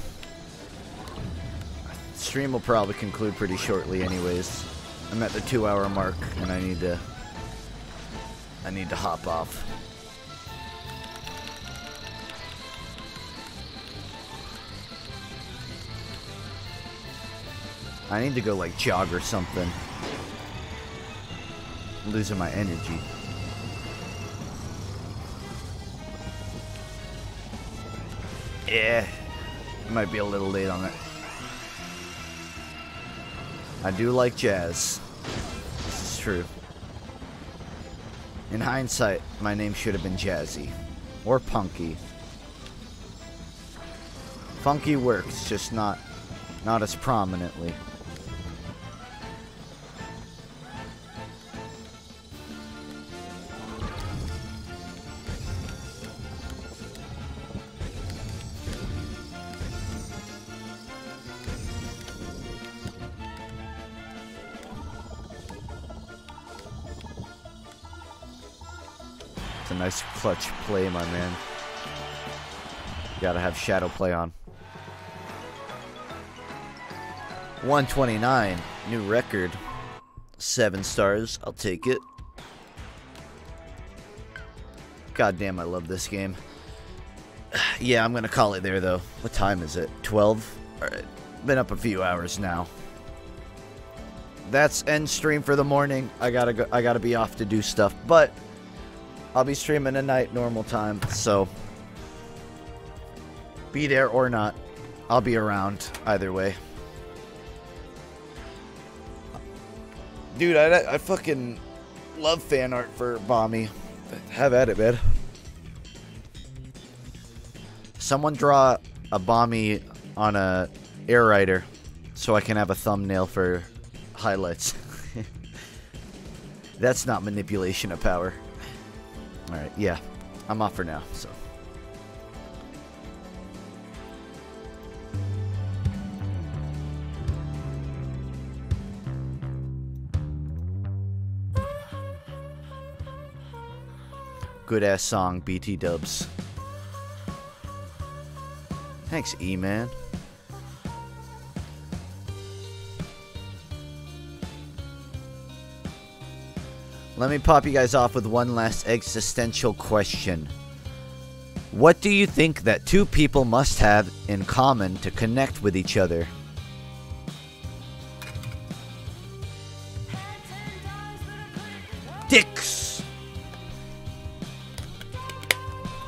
Stream will probably conclude pretty shortly anyways. I'm at the 2-hour mark and I need to hop off. I need to go like jog or something. I'm losing my energy. Yeah, might be a little late on it. I do like jazz. This is true. In hindsight, my name should have been Jazzy. Or Punky. Funky works, just not as prominently. It's a nice clutch play, my man. You gotta have shadow play on. 129, new record. 7 stars, I'll take it. God damn, I love this game. Yeah, I'm gonna call it there though. What time is it? 12? Alright, been up a few hours now. That's end stream for the morning. I gotta be off to do stuff, but I'll be streaming tonight, normal time, so be there or not, I'll be around either way. Dude, I fucking love fan art for Bommy. Have at it, man. Someone draw a Bommy on a Air Rider so I can have a thumbnail for highlights. That's not manipulation of power. Alright, yeah. I'm off for now, so. Good ass song, BT dubs. Thanks, E-Man. Let me pop you guys off with one last existential question. What do you think that two people must have in common to connect with each other? Dicks!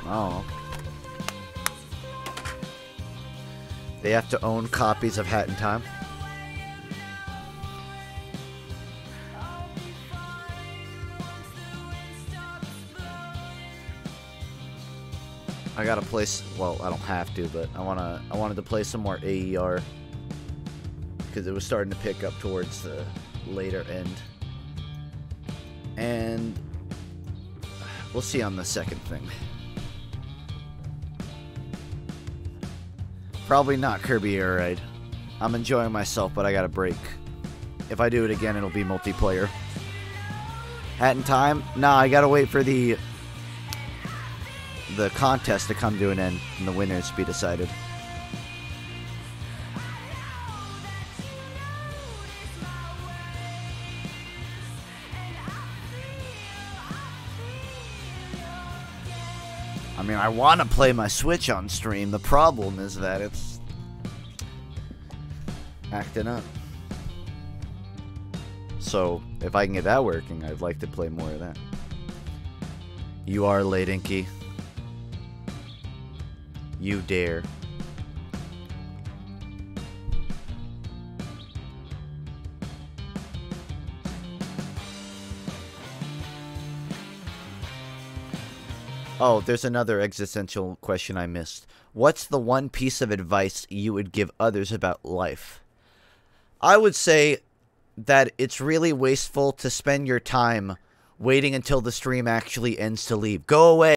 Oh. They have to own copies of Hat in Time. I gotta play. Well, I don't have to, but I wanted to play some more AER because it was starting to pick up towards the later end, and we'll see on the second thing. Probably not Kirby Air Ride. I'm enjoying myself, but I got a break. If I do it again, it'll be multiplayer. Hat in Time? Nah, I gotta wait for the contest to come to an end and the winners be decided. I mean, I want to play my Switch on stream. The problem is that it's acting up. So, if I can get that working, I'd like to play more of that. You are late, Inky. You dare. Oh, there's another existential question I missed. What's the one piece of advice you would give others about life? I would say that it's really wasteful to spend your time waiting until the stream actually ends to leave. Go away.